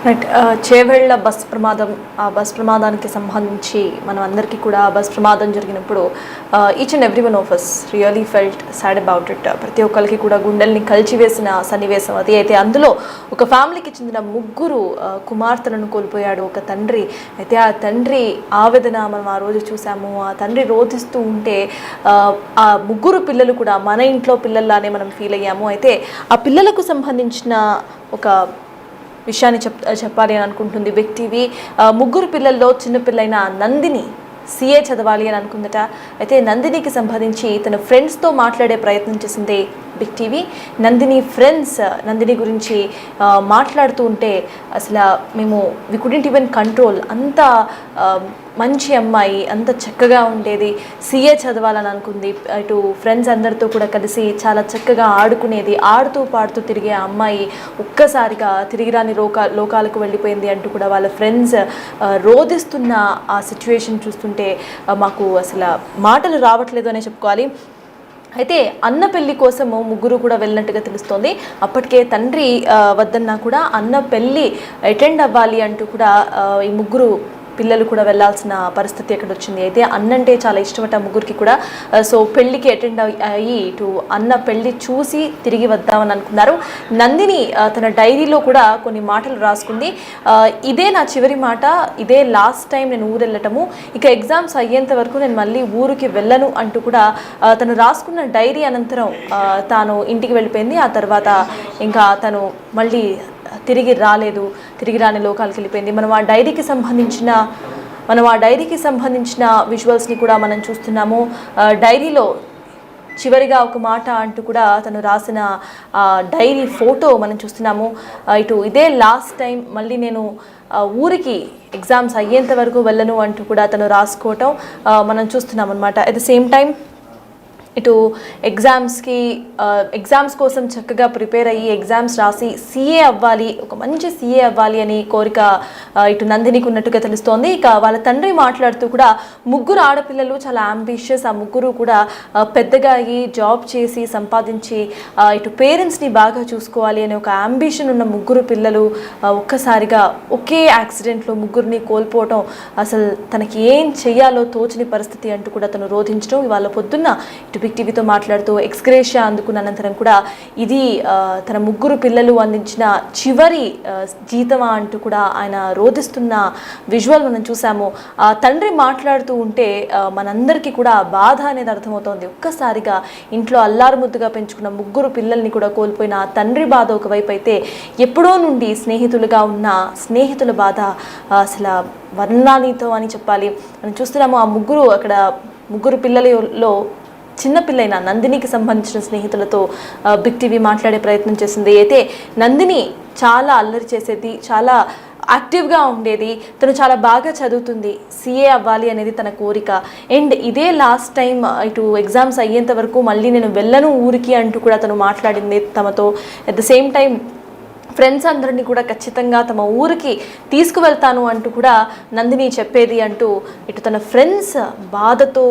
Right. Chevella bus ప్రమాదానికి సంబంధించి మనం అందరికీ కూడా బస్ ప్రమాదం జరిగినప్పుడు each and every one of us really felt sad about it. ప్రతి ఒక్కరికి కూడా గుండెల్ని కలిచివేసిన సన్నివేశం అది. అయితే అందులో ఒక ఫ్యామిలీకి చెందిన ముగ్గురు కుమార్తెలను కోల్పోయాడు ఒక తండ్రి. అయితే ఆ తండ్రి ఆవేదన మనం ఆ రోజు చూసాము. ఆ తండ్రి రోధిస్తూ ఉంటే ఆ ముగ్గురు పిల్లలు కూడా మన ఇంట్లో పిల్లల్లానే మనం ఫీల్ అయ్యాము. అయితే ఆ పిల్లలకు సంబంధించిన ఒక విషయాన్ని చెప్పాలి అని అనుకుంటుంది బిగ్ టీవీ. ముగ్గురు పిల్లల్లో చిన్నపిల్లైన నందిని సిఏ చదవాలి అని అనుకుందట. అయితే నందినికి సంబంధించి తన ఫ్రెండ్స్తో మాట్లాడే ప్రయత్నం చేసింది బిగ్ టీవీ. నందిని గురించి మాట్లాడుతూ ఉంటే అసలు వి కుడెంట్ ఈవెన్ కంట్రోల్. అంత మంచి అమ్మాయి, అంత చక్కగా ఉండేది, సిఏ చదవాలని అనుకుంది. ఇటు ఫ్రెండ్స్ అందరితో కూడా కలిసి చాలా చక్కగా ఆడుకునేది, ఆడుతూ పాడుతూ తిరిగే ఆ అమ్మాయి ఒక్కసారిగా తిరిగిరాని లోకాలకు వెళ్ళిపోయింది అంటూ కూడా వాళ్ళ ఫ్రెండ్స్ రోధిస్తున్న ఆ సిచ్యువేషన్ చూస్తుంటే మాకు అసలు మాటలు రావట్లేదు అనే చెప్పుకోవాలి. అయితే అన్న పెళ్లి కోసము ముగ్గురు కూడా వెళ్ళినట్టుగా తెలుస్తోంది. అప్పటికే తండ్రి వద్దన్నా కూడా అన్న పెళ్ళి అటెండ్ అవ్వాలి అంటూ కూడా ఈ ముగ్గురు పిల్లలు కూడా వెళ్ళాల్సిన పరిస్థితి ఎక్కడ వచ్చింది. అయితే అన్నంటే చాలా ఇష్టమట ముగ్గురికి కూడా. సో పెళ్ళికి అటెండ్ అయ్యి ఇటు అన్న పెళ్ళి చూసి తిరిగి వద్దామని అనుకున్నారు. నందిని తన డైరీలో కూడా కొన్ని మాటలు రాసుకుంది. ఇదే నా చివరి మాట, ఇదే లాస్ట్ టైం నేను ఊరు వెళ్ళటము, ఇక ఎగ్జామ్స్ అయ్యేంత వరకు నేను మళ్ళీ ఊరికి వెళ్ళను అంటూ కూడా తను రాసుకున్న డైరీ అనంతరం తాను ఇంటికి వెళ్ళిపోయింది. ఆ తర్వాత ఇంకా తను మళ్ళీ తిరిగి రాని లోకాలకు వెళ్ళిపోయింది. మనం ఆ డైరీకి సంబంధించిన విజువల్స్ని కూడా మనం చూస్తున్నాము. డైరీలో చివరిగా ఒక మాట అంటూ కూడా తను రాసిన డైరీ ఫోటో మనం చూస్తున్నాము. ఇటు ఇదే లాస్ట్ టైం, మళ్ళీ నేను ఊరికి ఎగ్జామ్స్ అయ్యేంత వరకు వెళ్ళను అంటూ కూడా తను రాసుకోవటం మనం చూస్తున్నాం అనమాట. అట్ ద సేమ్ టైం ఇటు ఎగ్జామ్స్ కోసం చక్కగా ప్రిపేర్ అయ్యి ఎగ్జామ్స్ రాసి ఒక మంచి సిఏ అవ్వాలి అని కోరిక ఇటు నందినికి ఉన్నట్టుగా తెలుస్తోంది. ఇక వాళ్ళ తండ్రి మాట్లాడుతూ కూడా ముగ్గురు ఆడపిల్లలు చాలా అంబిషియస్, ఆ ముగ్గురు కూడా పెద్దగా అయ్యి జాబ్ చేసి సంపాదించి ఇటు పేరెంట్స్ని బాగా చూసుకోవాలి అనే ఒక అంబిషన్ ఉన్న ముగ్గురు పిల్లలు ఒక్కసారిగా ఒకే యాక్సిడెంట్లో ముగ్గురిని కోల్పోవటం, అసలు తనకి ఏం చెయ్యాలో తోచని పరిస్థితి అంటూ కూడా తను రోధించడం. ఇవాళ పొద్దున్న ఇటు బిగ్ టీవీతో మాట్లాడుతూ ఎక్స్గ్రేషియా అందుకున్న అనంతరం కూడా ఇది తన ముగ్గురు పిల్లలు అందించిన చివరి జీతమా అంటూ కూడా ఆయన రోధిస్తున్న విజువల్ మనం చూసాము. తండ్రి మాట్లాడుతూ ఉంటే మనందరికీ కూడా బాధ అనేది అర్థమవుతోంది. ఒక్కసారిగా ఇంట్లో అల్లారు ముద్దుగా పెంచుకున్న ముగ్గురు పిల్లల్ని కూడా కోల్పోయిన తండ్రి బాధ ఒకవైపు అయితే, ఎప్పుడో నుండి స్నేహితులుగా ఉన్న స్నేహితుల బాధ అసలు వర్ణానితో అని చెప్పాలి. మనం చూస్తున్నాము ఆ ముగ్గురు పిల్లలలో చిన్నపిల్లైన నందినికి సంబంధించిన స్నేహితులతో బిగ్ టీవీ మాట్లాడే ప్రయత్నం చేసింది. అయితే నందిని చాలా అల్లరి చేసేది, చాలా యాక్టివ్గా ఉండేది, తను చాలా బాగా చదువుతుంది, సిఏ అవ్వాలి అనేది తన కోరిక. అండ్ ఇదే లాస్ట్ టైం ఇటు ఎగ్జామ్స్ అయ్యేంత వరకు మళ్ళీ నేను వెళ్ళను ఊరికి అంటూ కూడా తను మాట్లాడింది తమతో. At the same time friends అందరినీ కూడా ఖచ్చితంగా తమ ఊరికి తీసుకువెళ్తాను అంటూ కూడా నందిని చెప్పేది అంటూ ఇటు తన ఫ్రెండ్స్ బాధతో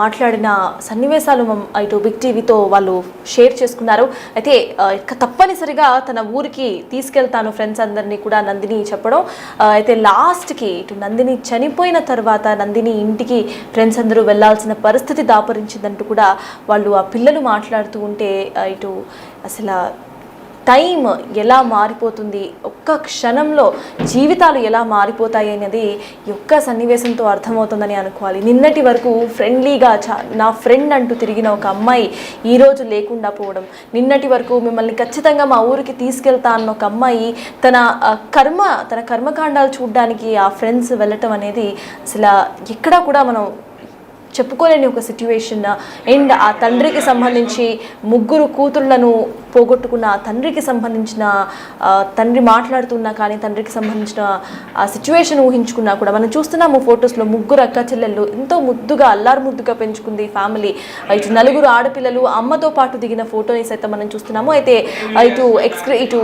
మాట్లాడిన సన్నివేశాలు ఇటు బిగ్ టీవీతో వాళ్ళు షేర్ చేసుకున్నారు. అయితే తప్పనిసరిగా తన ఊరికి తీసుకెళ్తాను ఫ్రెండ్స్ అందరినీ కూడా నందిని చెప్పడం. అయితే లాస్ట్కి ఇటు నందిని చనిపోయిన తర్వాత నందిని ఇంటికి ఫ్రెండ్స్ అందరూ వెళ్లాల్సిన పరిస్థితి దాపరించిందంటూ కూడా వాళ్ళు ఆ పిల్లలు మాట్లాడుతూ ఉంటే ఇటు అసలు టైం ఎలా మారిపోతుంది, ఒక్క క్షణంలో జీవితాలు ఎలా మారిపోతాయి అనేది ఈ ఒక్క సన్నివేశంతో అర్థమవుతుందని అనుకోవాలి. నిన్నటి వరకు ఫ్రెండ్లీగా నా ఫ్రెండ్ అంటూ తిరిగిన ఒక అమ్మాయి ఈరోజు లేకుండా పోవడం, నిన్నటి వరకు మిమ్మల్ని ఖచ్చితంగా మా ఊరికి తీసుకెళ్తా అన్న ఒక అమ్మాయి తన కర్మకాండాలు చూడడానికి ఆ ఫ్రెండ్స్ వెళ్ళటం అనేది అసలు ఎక్కడా కూడా మనం చెప్పుకోలేని ఒక సిచ్యువేషన్. అండ్ ఆ తండ్రికి సంబంధించి ముగ్గురు కూతుళ్లను పోగొట్టుకున్న ఆ తండ్రికి సంబంధించిన తండ్రి మాట్లాడుతున్నా కానీ తండ్రికి సంబంధించిన ఆ సిచ్యువేషన్ ఊహించుకున్నా కూడా మనం చూస్తున్నాము ఫొటోస్లో ముగ్గురు అక్క చెల్లెళ్ళు ఎంతో ముద్దుగా అల్లారు ముద్దుగా పెంచుకుంది ఫ్యామిలీ. ఇటు నలుగురు ఆడపిల్లలు అమ్మతో పాటు దిగిన ఫోటోని సైతం మనం చూస్తున్నాము. అయితే ఇటు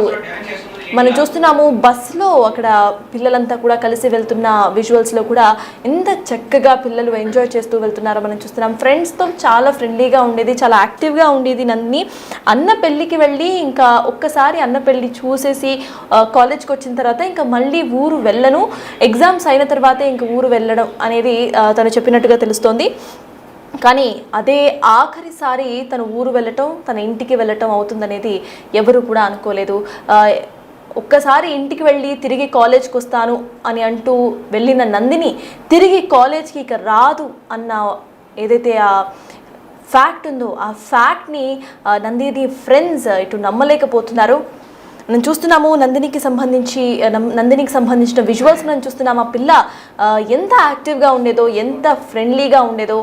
మనం చూస్తున్నాము బస్సులో అక్కడ పిల్లలంతా కూడా కలిసి వెళ్తున్న విజువల్స్లో కూడా ఎంత చక్కగా పిల్లలు ఎంజాయ్ చేస్తూ వెళ్తున్నారో మనం చూస్తున్నాం. ఫ్రెండ్స్తో చాలా ఫ్రెండ్లీగా ఉండేది, చాలా యాక్టివ్గా ఉండేది నందిని. అన్న పెళ్ళికి వెళ్ళి ఇంకా ఒక్కసారి అన్న పెళ్ళి చూసేసి కాలేజ్కి వచ్చిన తర్వాత ఇంకా మళ్ళీ ఊరు వెళ్ళను, ఎగ్జామ్స్ అయిన తర్వాతే ఇంకా ఊరు వెళ్ళడం అనేది తను చెప్పినట్టుగా తెలుస్తోంది. కానీ అదే ఆఖరిసారి తను ఊరు వెళ్ళటం, తన ఇంటికి వెళ్ళటం అవుతుందనేది ఎవరు కూడా అనుకోలేదు. ఒక్కసారి ఇంటికి వెళ్ళి తిరిగి కాలేజ్కి వస్తాను అని అంటూ వెళ్ళిన నందిని తిరిగి కాలేజ్కి ఇక రాదు అన్న ఏదైతే ఆ ఫ్యాక్ట్ ఉందో ఆ ఫ్యాక్ట్ని నందిని ఫ్రెండ్స్ ఇటు నమ్మలేకపోతున్నారు. మనం చూస్తున్నాము నందినికి సంబంధించిన విజువల్స్ మనం చూస్తున్నాం. ఆ పిల్ల ఎంత యాక్టివ్గా ఉండేదో, ఎంత ఫ్రెండ్లీగా ఉండేదో.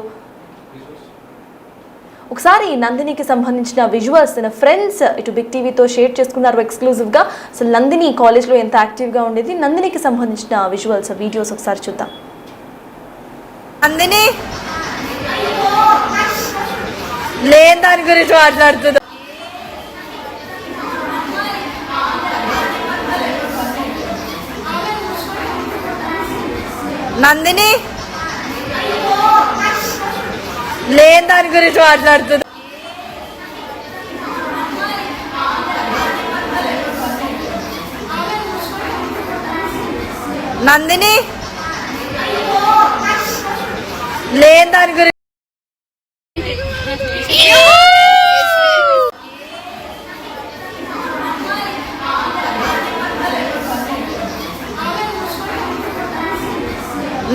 ఒకసారి నందినికి సంబంధించిన విజువల్స్ తన ఫ్రెండ్స్ ఇటు బిగ్ టీవీతో షేర్ చేసుకున్నారు ఎక్స్క్లూజివ్గా. అసలు నందిని కాలేజ్లో ఎంత యాక్టివ్గా ఉండేది, నందినికి సంబంధించిన విజువల్స్ వీడియోస్ ఒకసారి చూద్దాం. నందిని లేని దాని గురించి మాట్లాడుతుందా? నందిని లేని దాని గురించి మాట్లాడుతుంది. నందిని లేని దాని గురించి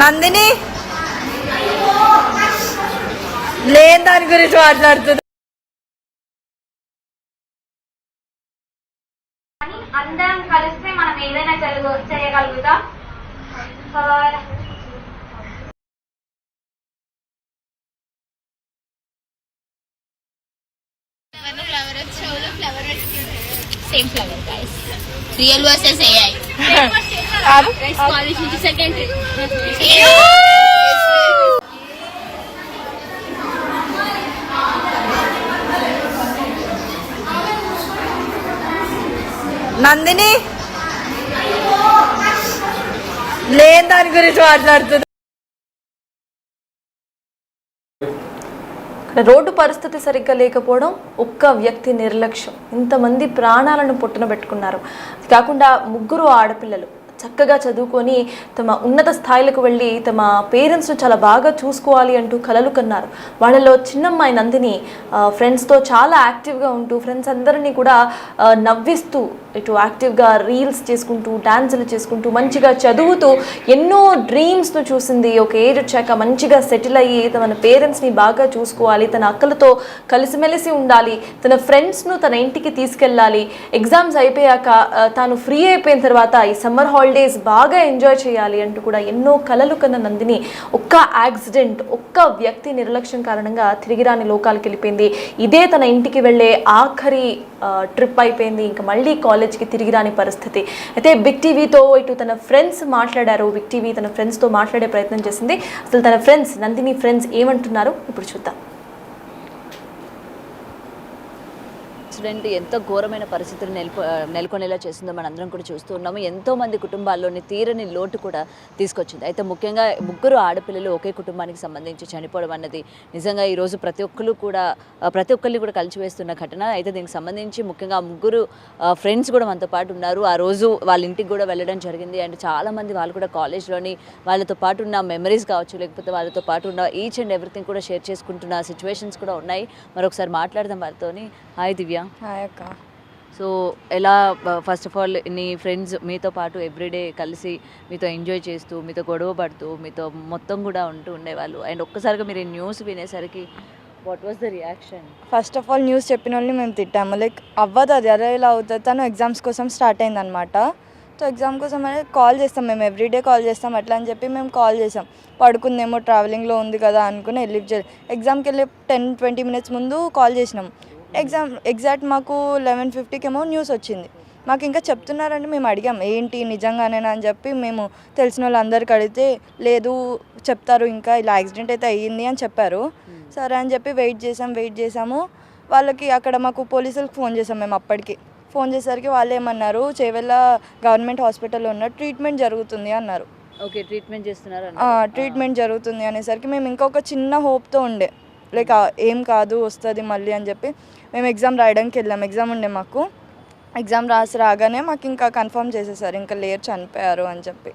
నందిని లేని దాని గురించి మాట్లాడుతుంది. అందరం కలిస్తే మనం ఏదైనా చేయగలుగుతాం. Same flower, guys. Real versus AI. College into secondary. Nandini లేని దాని గురించి మాట్లాడుతుంది. రోడ్డు పరిస్థితి సరిగ్గా లేకపోవడం, ఒక్క వ్యక్తి నిర్లక్ష్యం, ఇంతమంది ప్రాణాలను పొట్టున పెట్టుకున్నారు. కాకుండా ముగ్గురు ఆడపిల్లలు చక్కగా చదువుకొని తమ ఉన్నత స్థాయిలకు వెళ్ళి తమ పేరెంట్స్ను చాలా బాగా చూసుకోవాలి అంటూ కలలు కన్నారు. వాళ్ళలో చిన్నమ్మాయి నందిని ఫ్రెండ్స్తో చాలా యాక్టివ్గా ఉంటూ ఫ్రెండ్స్ అందరినీ కూడా నవ్విస్తూ ఇటు యాక్టివ్గా రీల్స్ చేసుకుంటూ డాన్సులు చేసుకుంటూ మంచిగా చదువుతూ ఎన్నో డ్రీమ్స్ను చూసింది. ఒక ఏజ్ వచ్చాక మంచిగా సెటిల్ అయ్యి తన పేరెంట్స్ని బాగా చూసుకోవాలి, తన అక్కలతో కలిసిమెలిసి ఉండాలి, తన ఫ్రెండ్స్ను తన ఇంటికి తీసుకెళ్ళాలి, ఎగ్జామ్స్ అయిపోయాక తాను ఫ్రీ అయిపోయిన తర్వాత ఈ సమ్మర్ హాలిడేస్ బాగా ఎంజాయ్ చేయాలి అంటూ కూడా ఎన్నో కలలు కన్న నందిని ఒక్క యాక్సిడెంట్, ఒక్క వ్యక్తి నిర్లక్ష్యం కారణంగా తిరిగి రాని లోకాలకు వెళ్ళిపోయింది. ఇదే తన ఇంటికి వెళ్ళే ఆఖరి ట్రిప్ అయిపోయింది. ఇంకా మళ్ళీ కాలేజ్కి తిరిగి రాని పరిస్థితి. అయితే బిగ్ టీవీతో ఇటు తన ఫ్రెండ్స్ మాట్లాడారు. బిగ్ టీవీ తన ఫ్రెండ్స్తో మాట్లాడే ప్రయత్నం చేసింది. అసలు తన ఫ్రెండ్స్ నందిని ఫ్రెండ్స్ ఏమంటున్నారు ఇప్పుడు చూద్దాం. యాక్సిడెంట్ ఎంతో ఘోరమైన పరిస్థితులు నెలకొనేలా చేసిందో మనందరం కూడా చూస్తూ ఉన్నాము. ఎంతోమంది కుటుంబాల్లోని తీరని లోటు కూడా తీసుకొచ్చింది. అయితే ముఖ్యంగా ముగ్గురు ఆడపిల్లలు ఒకే కుటుంబానికి సంబంధించి చనిపోవడం అన్నది నిజంగా ఈరోజు ప్రతి ఒక్కరిని కూడా కలిసివేస్తున్న ఘటన. అయితే దీనికి సంబంధించి ముఖ్యంగా ముగ్గురు ఫ్రెండ్స్ కూడా మనతో పాటు ఉన్నారు. ఆ రోజు వాళ్ళ ఇంటికి కూడా వెళ్ళడం జరిగింది. అండ్ చాలామంది వాళ్ళు కూడా కాలేజ్లోని వాళ్ళతో పాటు ఉన్న మెమరీస్ కావచ్చు, లేకపోతే వాళ్ళతో పాటు ఉన్న ఈచ్ అండ్ ఎవ్రీథింగ్ కూడా షేర్ చేసుకుంటున్న సిచ్యువేషన్స్ కూడా ఉన్నాయి. మరొకసారి మాట్లాడదాం వారితోని. హాయ్ దివ్య. హాయ్ అక్క. సో ఎలా, ఫస్ట్ ఆఫ్ ఆల్ నీ ఫ్రెండ్స్ మీతో పాటు ఎవ్రీడే కలిసి మీతో ఎంజాయ్ చేస్తూ, మీతో గొడవ పడుతూ, మీతో మొత్తం కూడా ఉంటూ ఉండేవాళ్ళు. అండ్ ఒక్కసారిగా మీరు ఈ న్యూస్ వినేసరికి what was the reaction? First of all news చెప్పిన వాళ్ళని మేము తిట్టాము. లైక్ అవ్వదు, అది అరే ఇలా అవుతుంది. తను ఎగ్జామ్స్ కోసం స్టార్ట్ అయిందనమాట. సో ఎగ్జామ్ కోసం అనేది కాల్ చేస్తాం, మేము ఎవ్రీడే కాల్ చేస్తాం. అట్లా అని చెప్పి మేము కాల్ చేసాం. పడుకుందేమో, ట్రావెలింగ్లో ఉంది కదా అనుకుని ఎగ్జామ్కి వెళ్ళి 10-20 మినిట్స్ ముందు కాల్ చేసినాం. ఎగ్జాక్ట్ మాకు 11:50కి ఏమో న్యూస్ వచ్చింది. మాకు ఇంకా చెప్తున్నారంటే మేము అడిగాం ఏంటి నిజంగానేనా అని చెప్పి మేము తెలిసిన వాళ్ళందరికీ అడిగితే లేదు చెప్తారు, ఇంకా ఇలా యాక్సిడెంట్ అయితే అయ్యింది అని చెప్పారు. సరే అని చెప్పి వెయిట్ చేసాము. వాళ్ళకి అక్కడ మాకు పోలీసులకు ఫోన్ చేసాం మేము అప్పటికి ఫోన్ చేసేసరికి వాళ్ళు ఏమన్నారు, చేవెళ్ళ గవర్నమెంట్ హాస్పిటల్లో ఉన్న ట్రీట్మెంట్ జరుగుతుంది అన్నారు. ఓకే, ట్రీట్మెంట్ చేస్తున్నారు ట్రీట్మెంట్ జరుగుతుంది అనేసరికి మేము ఇంకొక చిన్న హోప్తో ఉండే, లైక్ ఏం కాదు వస్తుంది మళ్ళీ అని చెప్పి మేము ఎగ్జామ్ రాయడానికి వెళ్ళాం. ఎగ్జామ్ ఉండే మాకు. ఎగ్జామ్ రాగానే మాకు ఇంకా కన్ఫర్మ్ చేసేసారు ఇంకా లేరు, చనిపోయారు అని చెప్పి.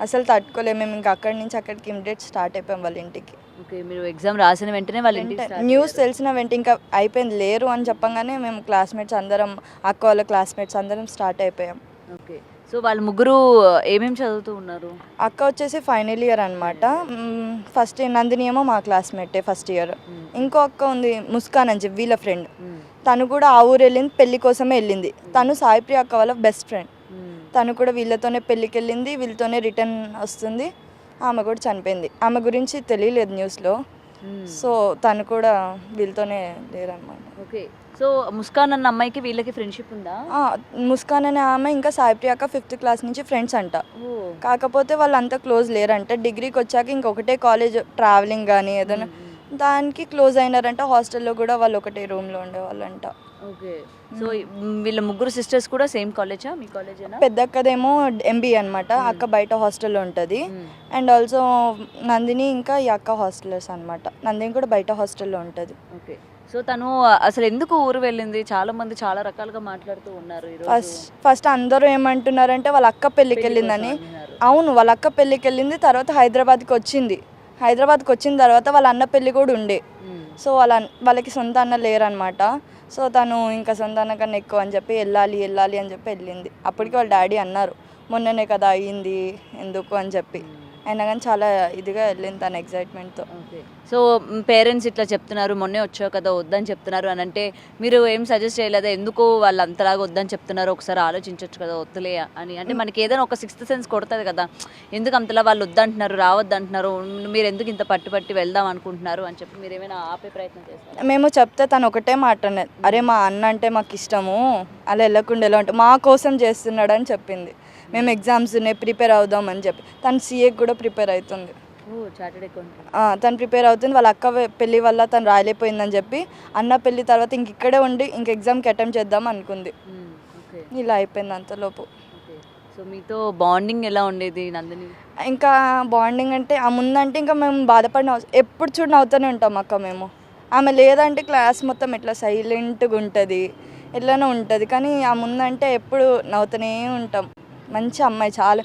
అసలు తట్టుకోలేము మేము. ఇంకా అక్కడి నుంచి అక్కడికి ఇమిడియట్ స్టార్ట్ అయిపోయాం వాళ్ళ ఇంటికి. ఓకే, మీరు ఎగ్జామ్ రాసిన వెంటనే వాళ్ళ ఇంటికి న్యూస్ తెలిసిన వెంటనే ఇంకా అయిపోయింది, లేరు అని చెప్పగానే మేము క్లాస్మేట్స్ అందరం, అక్క వాళ్ళ క్లాస్మేట్స్ అందరం స్టార్ట్ అయిపోయాం. ఓకే, సో వాళ్ళ ముగ్గురు ఏమేమి చదువుతూ ఉన్నారు? అక్క వచ్చేసి ఫైనల్ ఇయర్ అనమాట. ఫస్ట్ నందిని ఏమో మా క్లాస్మేటే ఫస్ట్ ఇయర్. ఇంకో అక్క ఉంది ముస్కాన్ అని చెప్పి వీళ్ళ ఫ్రెండ్. తను కూడా ఆ ఊరు వెళ్ళింది, పెళ్లి కోసమే వెళ్ళింది. తను సాయిప్రియ అక్క వాళ్ళ బెస్ట్ ఫ్రెండ్. తను కూడా వీళ్ళతోనే పెళ్ళికి వెళ్ళింది, వీళ్ళతోనే రిటర్న్ వస్తుంది. ఆమె కూడా చనిపోయింది. ఆమె గురించి తెలియలేదు న్యూస్లో. సో తను కూడా వీళ్ళతోనే లేరనమాట. ఓకే, సో ముస్కాన్ అన్న అమ్మాయికి వీళ్ళకి ఫ్రెండ్షిప్ ఉందా? ముస్కాన్ అనే ఆమె ఇంకా సాయిప్రియ అక్క 5th క్లాస్ నుంచి ఫ్రెండ్స్ అంట. కాకపోతే వాళ్ళు అంత క్లోజ్ లేరంట. డిగ్రీకి వచ్చాక ఇంకొకటే కాలేజ్, ట్రావెలింగ్ కానీ ఏదైనా దానికి క్లోజ్ అయినారంట. హాస్టల్లో కూడా వాళ్ళు ఒకటే రూమ్లో ఉండేవాళ్ళంట. ఓకే, సో వీళ్ళ ముగ్గురు సిస్టర్స్ కూడా సేమ్ కాలేజా? మీ కాలేజేనా? పెద్ద అక్కదేమో ఎంబీఏ అనమాట. అక్క బయట హాస్టల్లో ఉంటుంది. అండ్ ఆల్సో నందిని ఇంకా ఈ అక్క హాస్టలర్స్ అనమాట. నందిని కూడా బయట హాస్టల్లో ఉంటుంది. ఓకే, సో తను అసలు ఎందుకు ఊరు వెళ్ళింది? చాలా మంది చాలా రకాలుగా మాట్లాడుతూ ఉన్నారు. ఫస్ట్ అందరూ ఏమంటున్నారంటే వాళ్ళ అక్క పెళ్ళికి వెళ్ళిందని. అవును, వాళ్ళ అక్క పెళ్ళికి వెళ్ళింది. తర్వాత హైదరాబాద్కి వచ్చింది. హైదరాబాద్కి వచ్చిన తర్వాత వాళ్ళ అన్న పెళ్ళి కూడా ఉండే. సో వాళ్ళకి సొంత అన్న లేరనమాట. సో తను ఇంకా సొంత అన్న కన్నా ఎక్కువ అని చెప్పి వెళ్ళాలి అని చెప్పి వెళ్ళింది. అప్పటికి వాళ్ళ డాడీ అన్నారు, మొన్ననే కదా అయ్యింది ఎందుకు అని చెప్పి. అయినా కానీ చాలా ఇదిగా వెళ్ళింది తన ఎగ్జైట్మెంట్తో. ఓకే, సో పేరెంట్స్ ఇట్లా చెప్తున్నారు, మొన్నే వచ్చావు కదా వద్దని చెప్తున్నారు అని అంటే మీరు ఏం సజెస్ట్ చేయలేదా? ఎందుకు వాళ్ళు అంతలాగా వద్దని చెప్తున్నారు, ఒకసారి ఆలోచించవచ్చు కదా వద్దులే అని. అంటే మనకి ఏదైనా ఒక 6th సెన్స్ కొడుతుంది కదా, ఎందుకు అంతలా వాళ్ళు వద్దంటున్నారు, రావద్దంటున్నారు, మీరు ఎందుకు ఇంత పట్టి వెళ్దాం అనుకుంటున్నారు అని చెప్పి మీరు ఏమైనా ఆపే ప్రయత్నం చేస్తారు? మేము చెప్తే తను ఒకటే మాట అన్నది, అరే మా అన్న అంటే మాకు ఇష్టము, అలా వెళ్ళకుండా ఎలా ఉంటుంది, మా కోసం చేస్తున్నాడు అని చెప్పింది. మేము ఎగ్జామ్స్ ప్రిపేర్ అవుదాం అని చెప్పి. తను సీఏకి కూడా ప్రిపేర్ అవుతుంది. తను ప్రిపేర్ అవుతుంది. వాళ్ళ అక్క పెళ్ళి వల్ల తను రాయలేకపోయిందని చెప్పి అన్న పెళ్ళి తర్వాత ఇంక ఇక్కడే ఉండి ఇంక ఎగ్జామ్కి అటెంప్ట్ చేద్దాం అనుకుంది. ఇలా అయిపోయింది అంతలోపు. సో మీతో బాండింగ్ ఎలా ఉండేది నందిని? ఇంకా బాండింగ్ అంటే ఆ ముందంటే ఇంకా మేము బాధపడిన ఎప్పుడు చూడ నవ్వుతూనే ఉంటాం అక్క మేము. ఆమె లేదంటే క్లాస్ మొత్తం ఇట్లా సైలెంట్గా ఉంటుంది, ఎట్లానో ఉంటుంది. కానీ ఆ ముందంటే ఎప్పుడు నవ్వుతూనే ఉంటాం. మంచి అమ్మాయి చాలా.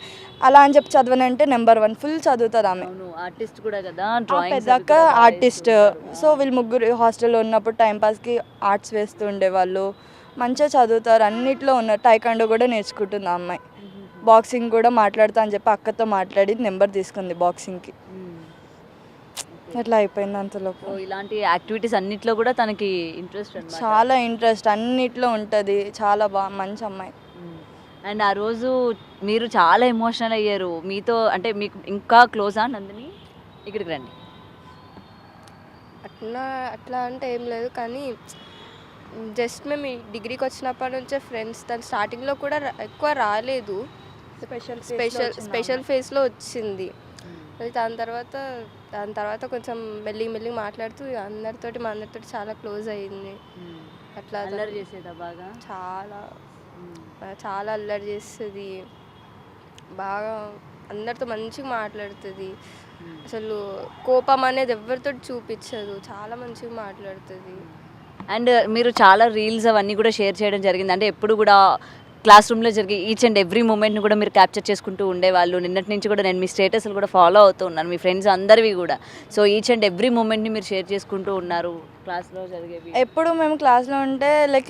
అలా అని చెప్పి చదవనంటే నెంబర్ 1 ఫుల్ చదువుతుంది ఆమె. ఆర్టిస్ట్ కూడా కదా, పెద్దక్క ఆర్టిస్ట్. సో వీళ్ళు ముగ్గురు హాస్టల్లో ఉన్నప్పుడు టైంపాస్కి ఆర్ట్స్ వేస్తూ ఉండేవాళ్ళు. మంచిగా చదువుతారు, అన్నిట్లో ఉన్నారు. టైకాండో కూడా నేర్చుకుంటుంది ఆ అమ్మాయి. బాక్సింగ్ కూడా మాట్లాడుతా అని చెప్పి అక్కతో మాట్లాడి నెంబర్ తీసుకుంది బాక్సింగ్కి. ఎట్లా అయిపోయింది అంతలోపు. ఇలాంటి యాక్టివిటీస్ అన్నిట్లో కూడా తనకి ఇంట్రెస్ట్, చాలా ఇంట్రెస్ట్, అన్నిట్లో ఉంటుంది. చాలా మంచి అమ్మాయి. అండ్ ఆ రోజు మీరు చాలా ఎమోషనల్ అయ్యారు. మీతో అంటే మీకు ఇంకా క్లోజా నందిని? ఇక్కడికి రండి. అట్లా అంటే ఏం లేదు, కానీ జస్ట్ మేము డిగ్రీకి వచ్చినప్పటి నుంచే ఫ్రెండ్స్. తను స్టార్టింగ్లో కూడా ఎక్కువ రాలేదు, స్పెషల్ ఫేస్లో వచ్చింది. దాని తర్వాత కొంచెం మెల్లి మాట్లాడుతూ అందరితోటి మా అందరితోటి చాలా క్లోజ్ అయ్యింది. అట్లా అల్లరి చేసేదా బాగా? చాలా అల్లరి చేస్తుంది, బాగా అందరితో మంచిగా మాట్లాడుతుంది. అసలు కోపం అనేది ఎవరితో చూపించదు, చాలా మంచిగా మాట్లాడుతుంది. అండ్ మీరు చాలా రీల్స్ అవన్నీ కూడా షేర్ చేయడం జరిగింది. అంటే ఎప్పుడు కూడా క్లాస్ రూమ్లో జరిగే ఈచ్ అండ్ ఎవ్రీ మూమెంట్ని కూడా మీరు క్యాప్చర్ చేసుకుంటూ ఉండేవాళ్ళు. నిన్నటి నుంచి కూడా నేను మీ స్టేటస్లు కూడా ఫాలో అవుతూ ఉన్నాను, మీ ఫ్రెండ్స్ అందరివి కూడా. సో ఈచ్ అండ్ ఎవ్రీ మూమెంట్ని మీరు షేర్ చేసుకుంటూ ఉన్నారు క్లాస్లో జరిగేవి. ఎప్పుడు మేము క్లాస్లో ఉంటే లైక్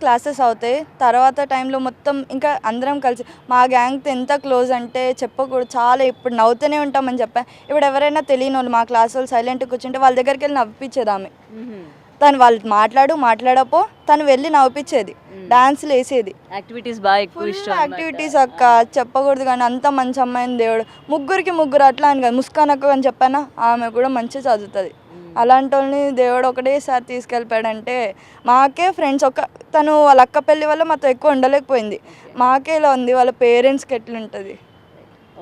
క్లాసెస్ అవుతాయి, తర్వాత టైంలో మొత్తం ఇంకా అందరం కలిసి మా గ్యాంగ్తో ఎంత క్లోజ్ అంటే చెప్పకూడదు. చాలా ఇప్పుడు నవ్వుతూనే ఉంటామని చెప్పాను. ఇప్పుడు ఎవరైనా తెలియని వాళ్ళు మా క్లాస్ వాళ్ళు సైలెంట్గా కూర్చుంటే వాళ్ళ దగ్గరికి వెళ్ళి నవ్విపించేది ఆమె. తను వాళ్ళు మాట్లాడపో తను వెళ్ళి నవ్విపించేది, డాన్స్లు వేసేది. యాక్టివిటీస్ బాగా ఎక్కువ ఇష్టం. యాక్టివిటీస్ అక్క చెప్పకూడదు కానీ అంత మంచి అమ్మాయిని దేవుడు. ముగ్గురు అట్లా అని కాదు, ముస్కాన్ అక్క అని చెప్పానా, ఆమె కూడా మంచిగా చదువుతుంది. అలాంటి వాళ్ళని దేవుడు ఒకటేసారి తీసుకెళ్ళిపోయాడంటే మాకే ఫ్రెండ్స్. తను వాళ్ళ అక్క పెళ్ళి వల్ల మాతో ఎక్కువ ఉండలేకపోయింది. మాకే ఇలా ఉంది, వాళ్ళ పేరెంట్స్కి ఎట్లుంటుంది.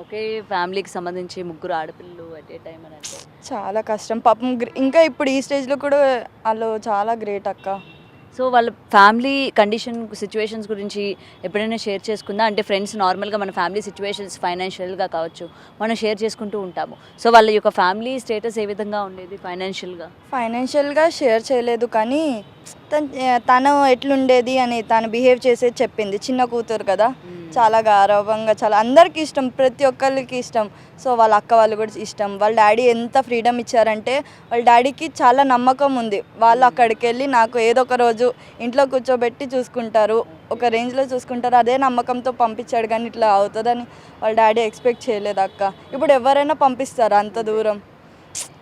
ఒకే ఫ్యామిలీకి సంబంధించి ముగ్గురు ఆడపిల్లలు అట్ ఏ టైం అని అంటే చాలా కష్టం పాపం. ఇంకా ఇప్పుడు ఈ స్టేజ్లో కూడా వాళ్ళు చాలా గ్రేట్ అక్క. సో వాళ్ళ ఫ్యామిలీ కండిషన్ సిచ్యువేషన్స్ గురించి ఎప్పుడైనా షేర్ చేసుకుందా? అంటే ఫ్రెండ్స్ నార్మల్గా మన ఫ్యామిలీ సిచ్యువేషన్స్ ఫైనాన్షియల్గా కావచ్చు మనం షేర్ చేసుకుంటూ ఉంటాము. సో వాళ్ళ యొక్క ఫ్యామిలీ స్టేటస్ ఏ విధంగా ఉండేది ఫైనాన్షియల్గా షేర్ చేయలేదు, కానీ తను ఎట్లుండేది అని తను బిహేవ్ చేసేది చెప్పింది. చిన్న కూతురు కదా, చాలా గారవంగా, చాలా అందరికీ ఇష్టం, ప్రతి ఒక్కరికి ఇష్టం. సో వాళ్ళ అక్క వాళ్ళు కూడా ఇష్టం. వాళ్ళ డాడీ ఎంత ఫ్రీడమ్ ఇచ్చారంటే వాళ్ళ డాడీకి చాలా నమ్మకం ఉంది. వాళ్ళు అక్కడికి వెళ్ళి నాకు ఏదో ఒక రోజు ఇంట్లో కూర్చోబెట్టి చూసుకుంటారు, ఒక రేంజ్లో చూసుకుంటారు, అదే నమ్మకంతో పంపించాడు. కానీ ఇట్లా అవుతుందని వాళ్ళ డాడీ ఎక్స్పెక్ట్ చేయలేదు అక్క. ఇప్పుడు ఎవరైనా పంపిస్తారు అంత దూరం,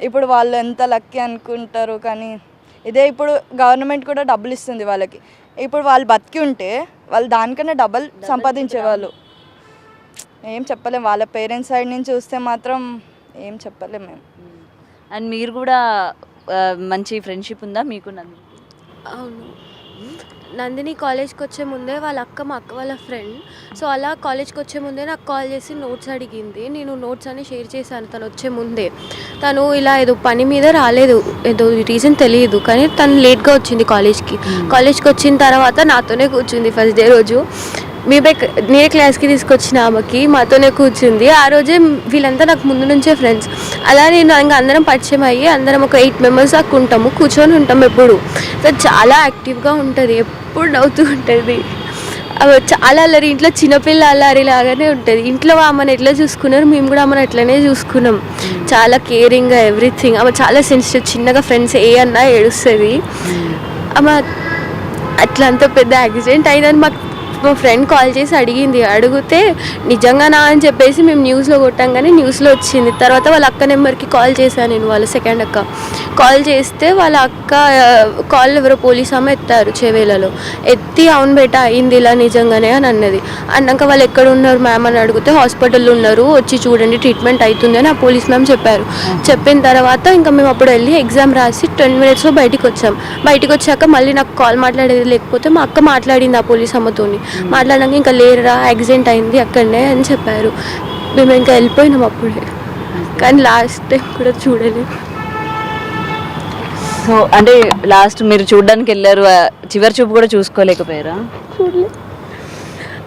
ఇప్పుడు వాళ్ళు ఎంత లక్కీ అనుకుంటారు. కానీ ఇదే ఇప్పుడు గవర్నమెంట్ కూడా డబ్బులు ఇస్తుంది వాళ్ళకి. ఇప్పుడు వాళ్ళు బతికి ఉంటే వాళ్ళు దానికన్నా డబల్ సంపాదించేవాళ్ళు. ఏం చెప్పలేం, వాళ్ళ పేరెంట్స్ సైడ్ నుంచి చూస్తే మాత్రం ఏం చెప్పలేం మేము. అండ్ మీరు కూడా మంచి ఫ్రెండ్షిప్ ఉందా మీకు? అవును, నందిని కాలేజ్కి వచ్చే ముందే వాళ్ళ అక్క మా అక్క వాళ్ళ ఫ్రెండ్. సో అలా కాలేజ్కి వచ్చే ముందే నాకు కాల్ చేసి నోట్స్ అడిగింది. నేను నోట్స్ అన్ని షేర్ చేశాను తను వచ్చే ముందే. తను ఇలా ఏదో పని మీద రాలేదు, ఏదో రీజన్ తెలియదు, కానీ తను లేట్గా వచ్చింది కాలేజ్కి వచ్చిన తర్వాత నాతోనే కూర్చుంది. ఫస్ట్ డే రోజు నేనే క్లాస్కి తీసుకొచ్చిన ఆమెకి మాతోనే కూర్చుంది. ఆ రోజే వీళ్ళంతా నాకు ముందు నుంచే ఫ్రెండ్స్. అలా నేను ఇంకా అందరం పరిచయం అయ్యి అందరం ఒక 8 మెంబర్స్ దాకా ఉంటాము, కూర్చొని ఉంటాం ఎప్పుడు. సో చాలా యాక్టివ్గా ఉంటుంది, ఎప్పుడు నవ్వుతూ ఉంటుంది. చాలా అల్లరి, ఇంట్లో చిన్నపిల్ల అల్లరి లాగానే ఉంటుంది. ఇంట్లో ఆమెను ఎట్లా చూసుకున్నారు మేము కూడా ఆమెను అట్లనే చూసుకున్నాం. చాలా కేరింగ్గా ఎవ్రీథింగ్. ఆమె చాలా సెన్సిటివ్, చిన్నగా ఫ్రెండ్స్ ఏ అన్నా ఏడుస్తుంది. ఆమె అట్లా అంత పెద్ద యాక్సిడెంట్ అయిందని మాకు మా ఫ్రెండ్ కాల్ చేసి అడిగితే నిజంగానా అని చెప్పేసి మేము న్యూస్లో కొట్టాం, న్యూస్లో వచ్చింది. తర్వాత వాళ్ళ అక్క నెంబర్కి కాల్ చేశాను నేను, వాళ్ళ సెకండ్ అక్క కాల్ చేస్తే వాళ్ళ అక్క కాల్ ఎవరో పోలీస్ ఆమె ఎత్తారు చెవేలలో. ఎత్తి అవును బేట అయింది ఇలా నిజంగానే అని అన్నది. అన్నాక వాళ్ళు ఎక్కడ ఉన్నారు మ్యామ్ అని అడిగితే హాస్పిటల్లో ఉన్నారు, వచ్చి చూడండి ట్రీట్మెంట్ అవుతుంది అని ఆ పోలీస్ మ్యామ్ చెప్పారు. చెప్పిన తర్వాత ఇంకా మేము అప్పుడు వెళ్ళి ఎగ్జామ్ రాసి 10 minutesలో బయటికి వచ్చాం. బయటికి వచ్చాక మళ్ళీ నాకు కాల్ మాట్లాడేది లేకపోతే మా అక్క మాట్లాడింది ఆ పోలీస్ అమ్మతోని. మాట్లాడాక ఇంకా లేరురా యాక్సిడెంట్ అయింది అక్కడనే అని చెప్పారు. మేము ఇంకా వెళ్ళిపోయినాం అప్పుడే, కానీ లాస్ట్ టైం కూడా చూడలేదు. సో అంటే లాస్ట్ మీరు చూడడానికి వెళ్ళారు, చివరి చూపు కూడా చూసుకోలేకపోయారా? చూడలేదు,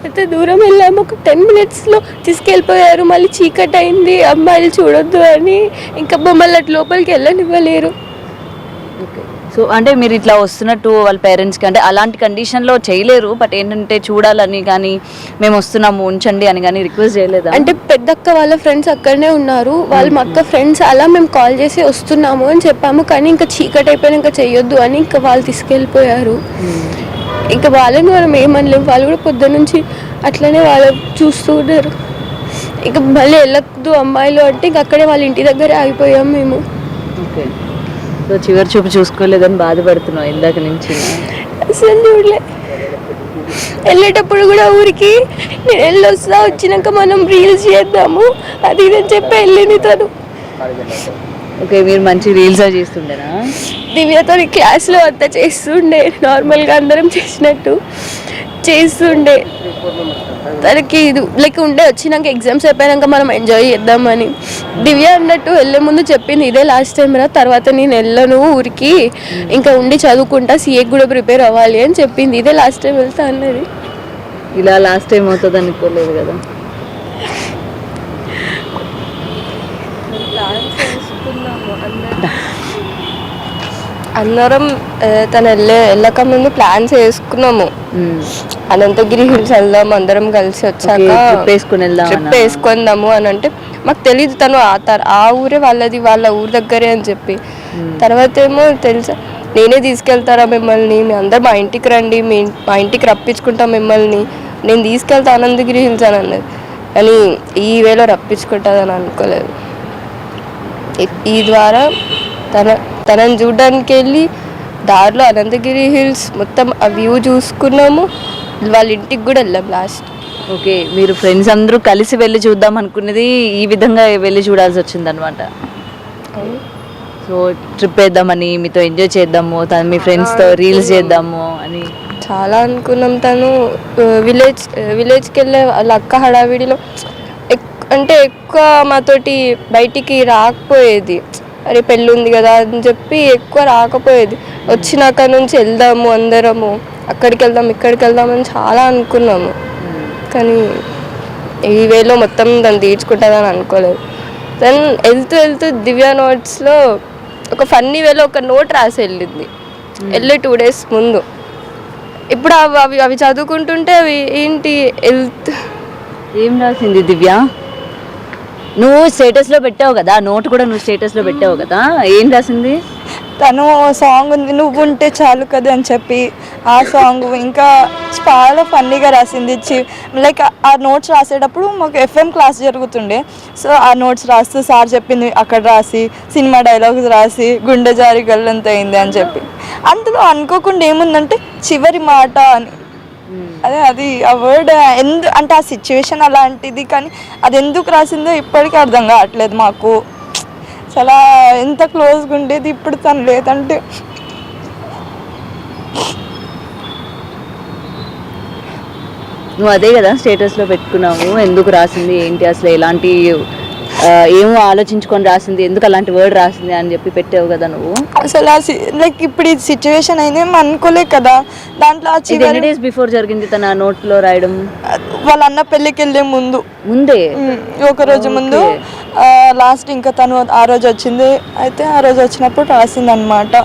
అయితే దూరం వెళ్ళాము. ఒక 10 minutesలో తీసుకెళ్ళిపోయారు. మళ్ళీ చీకటి అయింది, అమ్మాయిలు చూడొద్దు అని ఇంకా మమ్మల్ని అటు లోపలికి వెళ్ళనివ్వలేరు. ఓకే, సో అంటే మీరు ఇట్లా వస్తున్నట్టు వాళ్ళ పేరెంట్స్కి అంటే అలాంటి కండిషన్లో చేయలేరు, బట్ ఏంటంటే చూడాలని కానీ మేము వస్తున్నాము ఉంచండి అని కానీ రిక్వెస్ట్ చేయలేదా? అంటే పెద్దక్క వాళ్ళ ఫ్రెండ్స్ అక్కడనే ఉన్నారు, వాళ్ళు మా అక్క ఫ్రెండ్స్. అలా మేము కాల్ చేసి వస్తున్నాము అని చెప్పాము, కానీ ఇంకా చీకటి అయిపోయినా ఇంకా చెయ్యొద్దు అని ఇంకా వాళ్ళు తీసుకెళ్ళిపోయారు. ఇంకా వాళ్ళని మనం ఏమనలేము, వాళ్ళు కూడా పొద్దున్న నుంచి అట్లనే వాళ్ళు చూస్తూ ఉన్నారు. ఇంకా మళ్ళీ వెళ్ళొద్దు అమ్మాయిలు అంటే ఇంక అక్కడే వాళ్ళ ఇంటి దగ్గరే ఆగిపోయాం మేము. ఓకే, సో చివరి చూపు చూసుకోలేదని బాధపడుతున్నావు ఇందాక నుంచి? అసలు చూడలే. వెళ్ళేటప్పుడు కూడా ఊరికి నేను వెళ్ళొస్తా, వచ్చినాక మనం రీల్స్ చేద్దాము అది ఇదని చెప్పి వెళ్ళింది తను. ఓకే, మీరు మంచి రీల్స్ చేస్తుండేనా? దివ్యతో క్లాస్లో అంతా చేస్తుండే, నార్మల్గా అందరం చేసినట్టు చేస్తుండే. తనకి ఇది లైక్ ఉండే వచ్చినాక ఎగ్జామ్స్ అయిపోయాక మనం ఎంజాయ్ చేద్దామని. దివ్య అన్నట్టు వెళ్ళే ముందు చెప్పింది ఇదే లాస్ట్ టైం రా, తర్వాత నేను వెళ్ళను ఊరికి, ఇంకా ఉండి చదువుకుంటా, సీఏకి కూడా ప్రిపేర్ అవ్వాలి అని చెప్పింది. ఇదే లాస్ట్ టైం వెళ్తా అన్నది. ఇలా లాస్ట్ టైం అవుతుంది అనుకోలేదు కదా? అందరం తను వెళ్ళక ముందు ప్లాన్స్ వేసుకున్నాము, అనంతగిరి హిల్స్ వెళ్దాం అందరం కలిసి వచ్చాక ట్రిప్ వేసుకుందాము అని. అంటే మాకు తెలీదు తను ఆ ఊరే వాళ్ళది, వాళ్ళ ఊరు దగ్గరే అని చెప్పి. తర్వాత ఏమో తెలుసా నేనే తీసుకెళ్తారా మిమ్మల్ని, మీ అందరు మా ఇంటికి రండి, మా ఇంటికి రప్పించుకుంటాం మిమ్మల్ని, నేను తీసుకెళ్తా అనంతగిరి హిల్స్ అని అన్నది. కానీ ఈ వేలో రప్పించుకుంటుందని అనుకోలేదు. ఈ ద్వారా తనని చూడడానికి వెళ్ళి దారిలో అనంతగిరి హిల్స్ మొత్తం ఆ వ్యూ చూసుకున్నాము, వాళ్ళ ఇంటికి కూడా వెళ్ళాం లాస్ట్. ఓకే, మీరు ఫ్రెండ్స్ అందరూ కలిసి వెళ్ళి చూద్దాం అనుకున్నది ఈ విధంగా వెళ్ళి చూడాల్సి వచ్చింది అనమాట. సో ట్రిప్ వేద్దామని, మీతో ఎంజాయ్ చేద్దాము, మీ ఫ్రెండ్స్తో రీల్స్ చేద్దాము అని చాలా అనుకున్నాం. తను విలేజ్కి వెళ్ళే వాళ్ళ అక్క హడావిడిలో అంటే ఎక్కువ మాతోటి బయటికి రాకపోయేది. అరే పెళ్ళి ఉంది కదా అని చెప్పి ఎక్కువ రాకపోయేది. వచ్చినాక నుంచి వెళ్దాము అందరము, అక్కడికి వెళ్దాం ఇక్కడికి వెళ్దాం అని చాలా అనుకున్నాము. కానీ ఈ వేలో మొత్తం దాన్ని తీర్చుకుంటుందని అనుకోలేదు. దెన్ వెళ్తూ దివ్య నోట్స్లో ఒక ఫన్నీ వేలో ఒక నోట్ రాసి వెళ్ళింది 2 days ముందు. ఇప్పుడు అవి చదువుకుంటుంటే అవి ఏంటి ఏం రాసింది దివ్య? నువ్వు స్టేటస్లో పెట్టావు కదా, నోట్ కూడా నువ్వు స్టేటస్లో పెట్టావు కదా, ఏం రాసింది? తను సాంగ్ ఉంది నువ్వు ఉంటే చాలు కదా అని చెప్పి ఆ సాంగ్ ఇంకా చాలా ఫన్నీగా రాసింది. లైక్ ఆ నోట్స్ రాసేటప్పుడు మాకు FM క్లాస్ జరుగుతుండే. సో ఆ నోట్స్ రాస్తూ సార్ చెప్పింది అక్కడ రాసి, సినిమా డైలాగ్స్ రాసి, గుండె జారి గల్లంత అయింది అని చెప్పి. అందులో అనుకోకుండా ఏముందంటే చివరి మాట అని. అది ఆ వర్డ్ అంటే ఆ సిచ్యువేషన్ అలాంటిది, కానీ అది ఎందుకు రాసిందో ఇప్పటికీ అర్థం కావట్లేదు మాకు. చాలా ఎంత క్లోజ్గా ఉండేది, ఇప్పుడు తను లేదంటే. నువ్వు అదే కదా స్టేటస్లో పెట్టుకున్నావు, ఎందుకు రాసింది ఏంటి అసలు, ఎలాంటి ఏమో ఆలోచించుకొని రాసింది, ఎందుకు అలాంటి వర్డ్ రాసింది అని చెప్పి పెట్టావు కదా నువ్వు. అసలు లైక్ ఇప్పుడు ఈ సిచ్యువేషన్ అయితే అనుకోలే కదా. దాంట్లో ఎన్ని డేస్ బిఫోర్ జరిగింది తన నోట్లో రాయడం? వాళ్ళ అన్న పెళ్ళికి వెళ్ళే ముందే ఒక రోజు ముందు లాస్ట్ ఇంకా తను ఆ రోజు వచ్చింది. అయితే ఆ రోజు వచ్చినప్పుడు రాసింది అనమాట.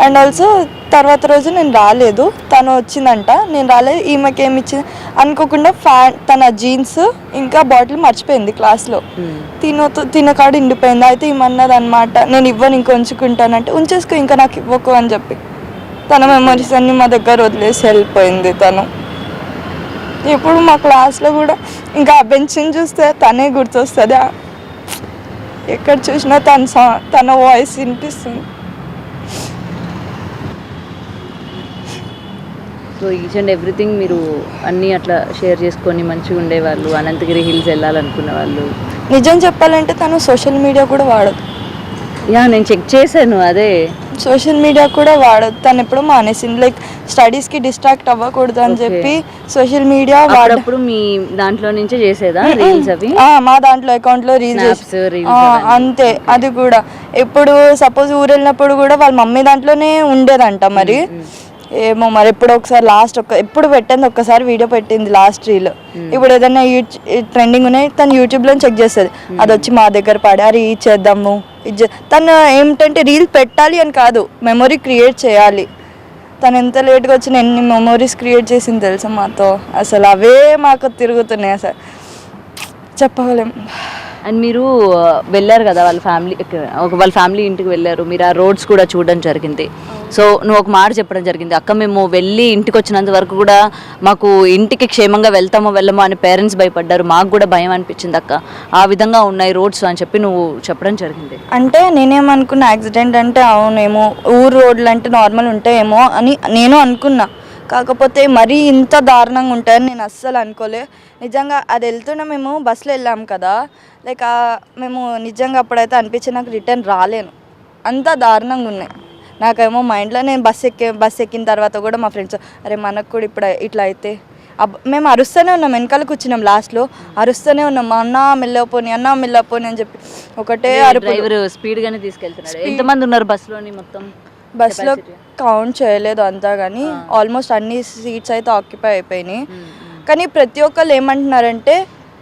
అండ్ ఆల్సో తర్వాత రోజు నేను రాలేదు, తను వచ్చిందంట, నేను రాలేదు. ఈమెకి ఏమి ఇచ్చింది అనుకోకుండా తన జీన్స్ ఇంకా బాటిల్ మర్చిపోయింది క్లాస్లో. తినకాడు ఇండిపోయింది. అయితే ఏమన్నది అనమాట, నేను ఇవ్వను ఇంక ఉంచుకుంటానంటే, ఉంచేసుకో ఇంకా నాకు ఇవ్వకు అని చెప్పి తన మెమరీస్ అన్నీ మా దగ్గర వదిలేసి వెళ్ళిపోయింది తను. ఇప్పుడు మా క్లాస్లో కూడా ఇంకా ఆ బెంచ్ని చూస్తే తనే గుర్తొస్తుంది. ఎక్కడ చూసినా తన వాయిస్ వినిపిస్తుంది. సో ఈచ్ అండ్ ఎవ్రీథింగ్ మీరు అన్నీ అట్లా షేర్ చేసుకొని మంచిగా ఉండేవాళ్ళు, అనంతగిరి హిల్స్ వెళ్ళాలనుకునే వాళ్ళు. నిజం చెప్పాలంటే తను సోషల్ మీడియా కూడా వాడదు. నేను చెక్ చేశాను, అదే సోషల్ మీడియా కూడా వాడదు. తను ఎప్పుడు మానేసింది. లైక్ స్టడీస్కి డిస్ట్రాక్ట్ అవ్వకూడదు అని చెప్పి సోషల్ మీడియా వాడప్పుడు మీ దాంట్లో నుంచే చేసేదా రీల్స్? అవి మా దాంట్లో అకౌంట్లో రీల్స్ అంతే. అది కూడా ఎప్పుడు సపోజ్ ఊరు వెళ్ళినప్పుడు కూడా వాళ్ళ మమ్మీ దాంట్లోనే ఉండేదంట. మరి ఏమో మరి ఎప్పుడో ఒకసారి ఎప్పుడు పెట్టింది ఒక్కసారి వీడియో పెట్టింది లాస్ట్ రీల్. ఇప్పుడు ఏదైనా ట్రెండింగ్ ఉన్నాయి తను యూట్యూబ్లో చెక్ చేస్తుంది, అది వచ్చి మా దగ్గర పడి అరే ఇది చేద్దాము తను ఏమిటంటే రీల్ పెట్టాలి అని కాదు, మెమొరీ క్రియేట్ చేయాలి. తను ఎంత లేట్గా వచ్చిన ఎన్ని మెమొరీస్ క్రియేట్ చేసింది తెలుసా మాతో. అసలు అవే మాకు తిరుగుతున్నాయి, అసలు చెప్పగలేం. అండ్ మీరు వెళ్ళారు కదా వాళ్ళ ఫ్యామిలీ ఇంటికి వెళ్ళారు, మీరు ఆ రోడ్స్ కూడా చూడడం జరిగింది. సో నువ్వు ఒక మాట చెప్పడం జరిగింది, అక్క మేము వెళ్ళి ఇంటికి వచ్చినంత వరకు కూడా మాకు ఇంటికి క్షేమంగా వెళ్తామో వెళ్ళమో అని పేరెంట్స్ భయపడ్డారు, మాకు కూడా భయం అనిపించింది అక్క, ఆ విధంగా ఉన్నాయి రోడ్స్ అని చెప్పి నువ్వు చెప్పడం జరిగింది. అంటే నేనేమనుకున్నా, యాక్సిడెంట్ అంటే అవునేమో ఊరు రోడ్లు అంటే నార్మల్ ఉంటాయేమో అని నేను అనుకున్నా. కాకపోతే మరీ ఇంత దారుణంగా ఉంటాయని నేను అస్సలు అనుకోలే. నిజంగా అది వెళ్తున్నా మేము బస్సులో వెళ్ళాము కదా, లైక్ మేము నిజంగా అప్పుడైతే అనిపించి నాకు రిటర్న్ రాలేను, అంత దారుణంగా ఉన్నాయి. నాకేమో మైండ్లో నేను బస్ ఎక్కిన తర్వాత కూడా మా ఫ్రెండ్స్ అరే మనకు కూడా ఇప్పుడు ఇట్లా అయితే మేము అరుస్తూనే ఉన్నాం, వెనకాల కూర్చున్నాం, లాస్ట్లో అరుస్తూనే ఉన్నాం, అన్న మెల్లపోని అని చెప్పి ఒకటే డ్రైవర్ స్పీడ్గానే తీసుకెళ్తున్నాడు. ఎంతమంది ఉన్నారు బస్సులోని? మొత్తం బస్సులో కౌంట్ చేయలేదు అంతా, కానీ ఆల్మోస్ట్ అన్ని సీట్స్ అయితే ఆక్యుపై అయిపోయినాయి. కానీ ప్రతి ఒక్కళ్ళు ఏమంటున్నారంటే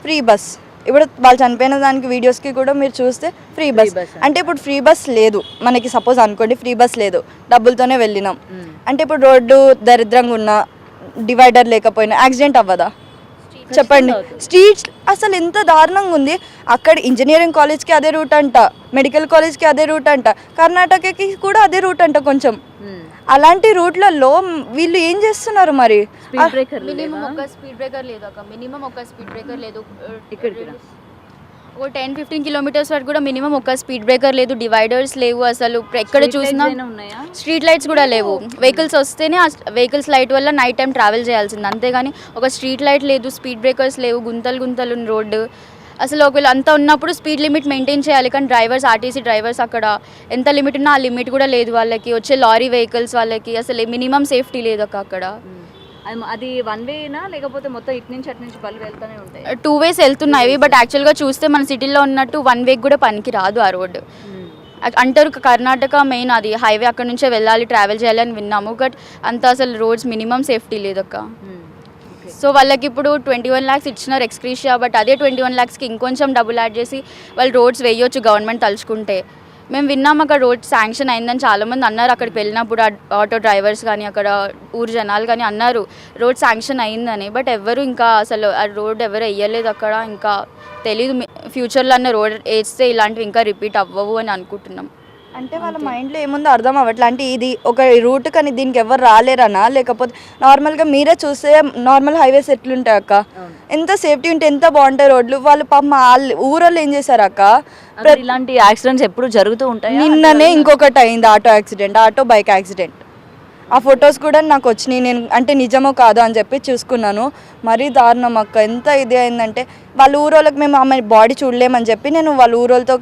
ఫ్రీ బస్. ఇప్పుడు వాళ్ళు చనిపోయిన దానికి వీడియోస్కి కూడా మీరు చూస్తే ఫ్రీ బస్ అంటే ఇప్పుడు ఫ్రీ బస్ లేదు మనకి. సపోజ్ అనుకోండి ఫ్రీ బస్ లేదు, డబ్బులతోనే వెళ్ళినాం అంటే ఇప్పుడు రోడ్డు దరిద్రంగా ఉన్నా, డివైడర్ లేకపోయినా యాక్సిడెంట్ అవ్వదా చెప్పండి? స్ట్రీట్స్ అసలు ఎంత దారుణంగా ఉంది. అక్కడ ఇంజనీరింగ్ కాలేజ్కి అదే రూట్ అంట, మెడికల్ కాలేజ్కి అదే రూట్ అంట, కర్ణాటకకి కూడా అదే రూట్ అంట. కొంచెం అలాంటి రూట్లలో వీళ్ళు ఏం చేస్తున్నారు మరి? మినిమం ఒక స్పీడ్ బ్రేకర్ లేదు అక్క, మినిమం ఒక స్పీడ్ బ్రేకర్ లేదు. ఒక 10-15 కిలోమీటర్స్ వరకు కూడా మినిమం ఒక స్పీడ్ బ్రేకర్ లేదు, డివైడర్స్ లేవు, అసలు ఎక్కడ చూసినా స్ట్రీట్ లైట్స్ కూడా లేవు. వెహికల్స్ వస్తేనే ఆ వెహికల్స్ లైట్ వల్ల నైట్ టైం ట్రావెల్ చేయాల్సింది, అంతేగాని ఒక స్ట్రీట్ లైట్ లేదు, స్పీడ్ బ్రేకర్స్ లేవు, గుంతలు రోడ్డు. అసలు ఒకవేళ అంతా ఉన్నప్పుడు స్పీడ్ లిమిట్ మెయింటైన్ చేయాలి, కానీ డ్రైవర్స్, ఆర్టీసీ డ్రైవర్స్ అక్కడ ఎంత లిమిట్ ఉన్నా ఆ లిమిట్ కూడా లేదు వాళ్ళకి. వచ్చే లారీ వెహికల్స్ వాళ్ళకి అసలు మినిమం సేఫ్టీ లేదు అక్కడ. అది వన్ వేనా లేకపోతే మొత్తం ఇటు నుంచి అటు నుంచి బళ్ళు వెళ్తూనే ఉంటాయి? 2 ways వెళ్తున్నాయి, బట్ యాక్చువల్గా చూస్తే మన సిటీలో ఉన్నట్టు 1 way కూడా పనికి రాదు ఆ రోడ్డు. అంటారు కర్ణాటక మెయిన్ అది హైవే, అక్కడ నుంచే వెళ్ళాలి, ట్రావెల్ చేయాలి అని విన్నాము. బట్ అంత అసలు రోడ్స్ మినిమం సేఫ్టీ లేదు అక్క. సో వాళ్ళకి ఇప్పుడు 21 lakhs ఇచ్చినారు ఎక్స్క్రీషియా, బట్ అదే 21 lakhsకి ఇంకొంచెం డబ్బులు యాడ్ చేసి వాళ్ళు రోడ్స్ వేయొచ్చు గవర్నమెంట్ తలుచుకుంటే. మేము విన్నాం అక్కడ రోడ్ శాంక్షన్ అయిందని చాలామంది అన్నారు. అక్కడికి వెళ్ళినప్పుడు ఆటో డ్రైవర్స్ కానీ అక్కడ ఊరు జనాలు కానీ అన్నారు రోడ్ శాంక్షన్ అయిందని. బట్ ఎవరు ఇంకా అసలు ఆ రోడ్ ఎవరు వేయలేదు అక్కడ. ఇంకా తెలీదు ఫ్యూచర్లో అన్న రోడ్ వేస్తే ఇలాంటివి ఇంకా రిపీట్ అవ్వవు అని అనుకుంటున్నాం. అంటే వాళ్ళ మైండ్లో ఏముందో అర్థం అవ్వట్లే. అంటే ఇది ఒక రూట్ కానీ దీనికి ఎవరు రాలేరనా, లేకపోతే నార్మల్గా మీరే చూస్తే నార్మల్ హైవేస్ ఎట్లుంటాయి అక్క, ఎంత సేఫ్టీ ఉంటే ఎంత బాగుంటాయి రోడ్లు. వాళ్ళు పాపం వాళ్ళు ఊరోళ్ళు ఏం చేశారు అక్క, ఇలాంటి యాక్సిడెంట్స్ ఎప్పుడు జరుగుతూ ఉంటాయి. నిన్ననే ఇంకొకటి అయింది auto accident, auto bike accident. ఆ ఫొటోస్ కూడా నాకు వచ్చినాయి. నేను అంటే నిజమో కాదో అని చెప్పి చూసుకున్నాను. మరీ దారుణం అక్క. ఎంత ఇది అయిందంటే వాళ్ళ ఊరోళ్ళకి మేము ఆమె బాడీ చూడలేమని చెప్పి నేను వాళ్ళ ఊరోళ్ళతో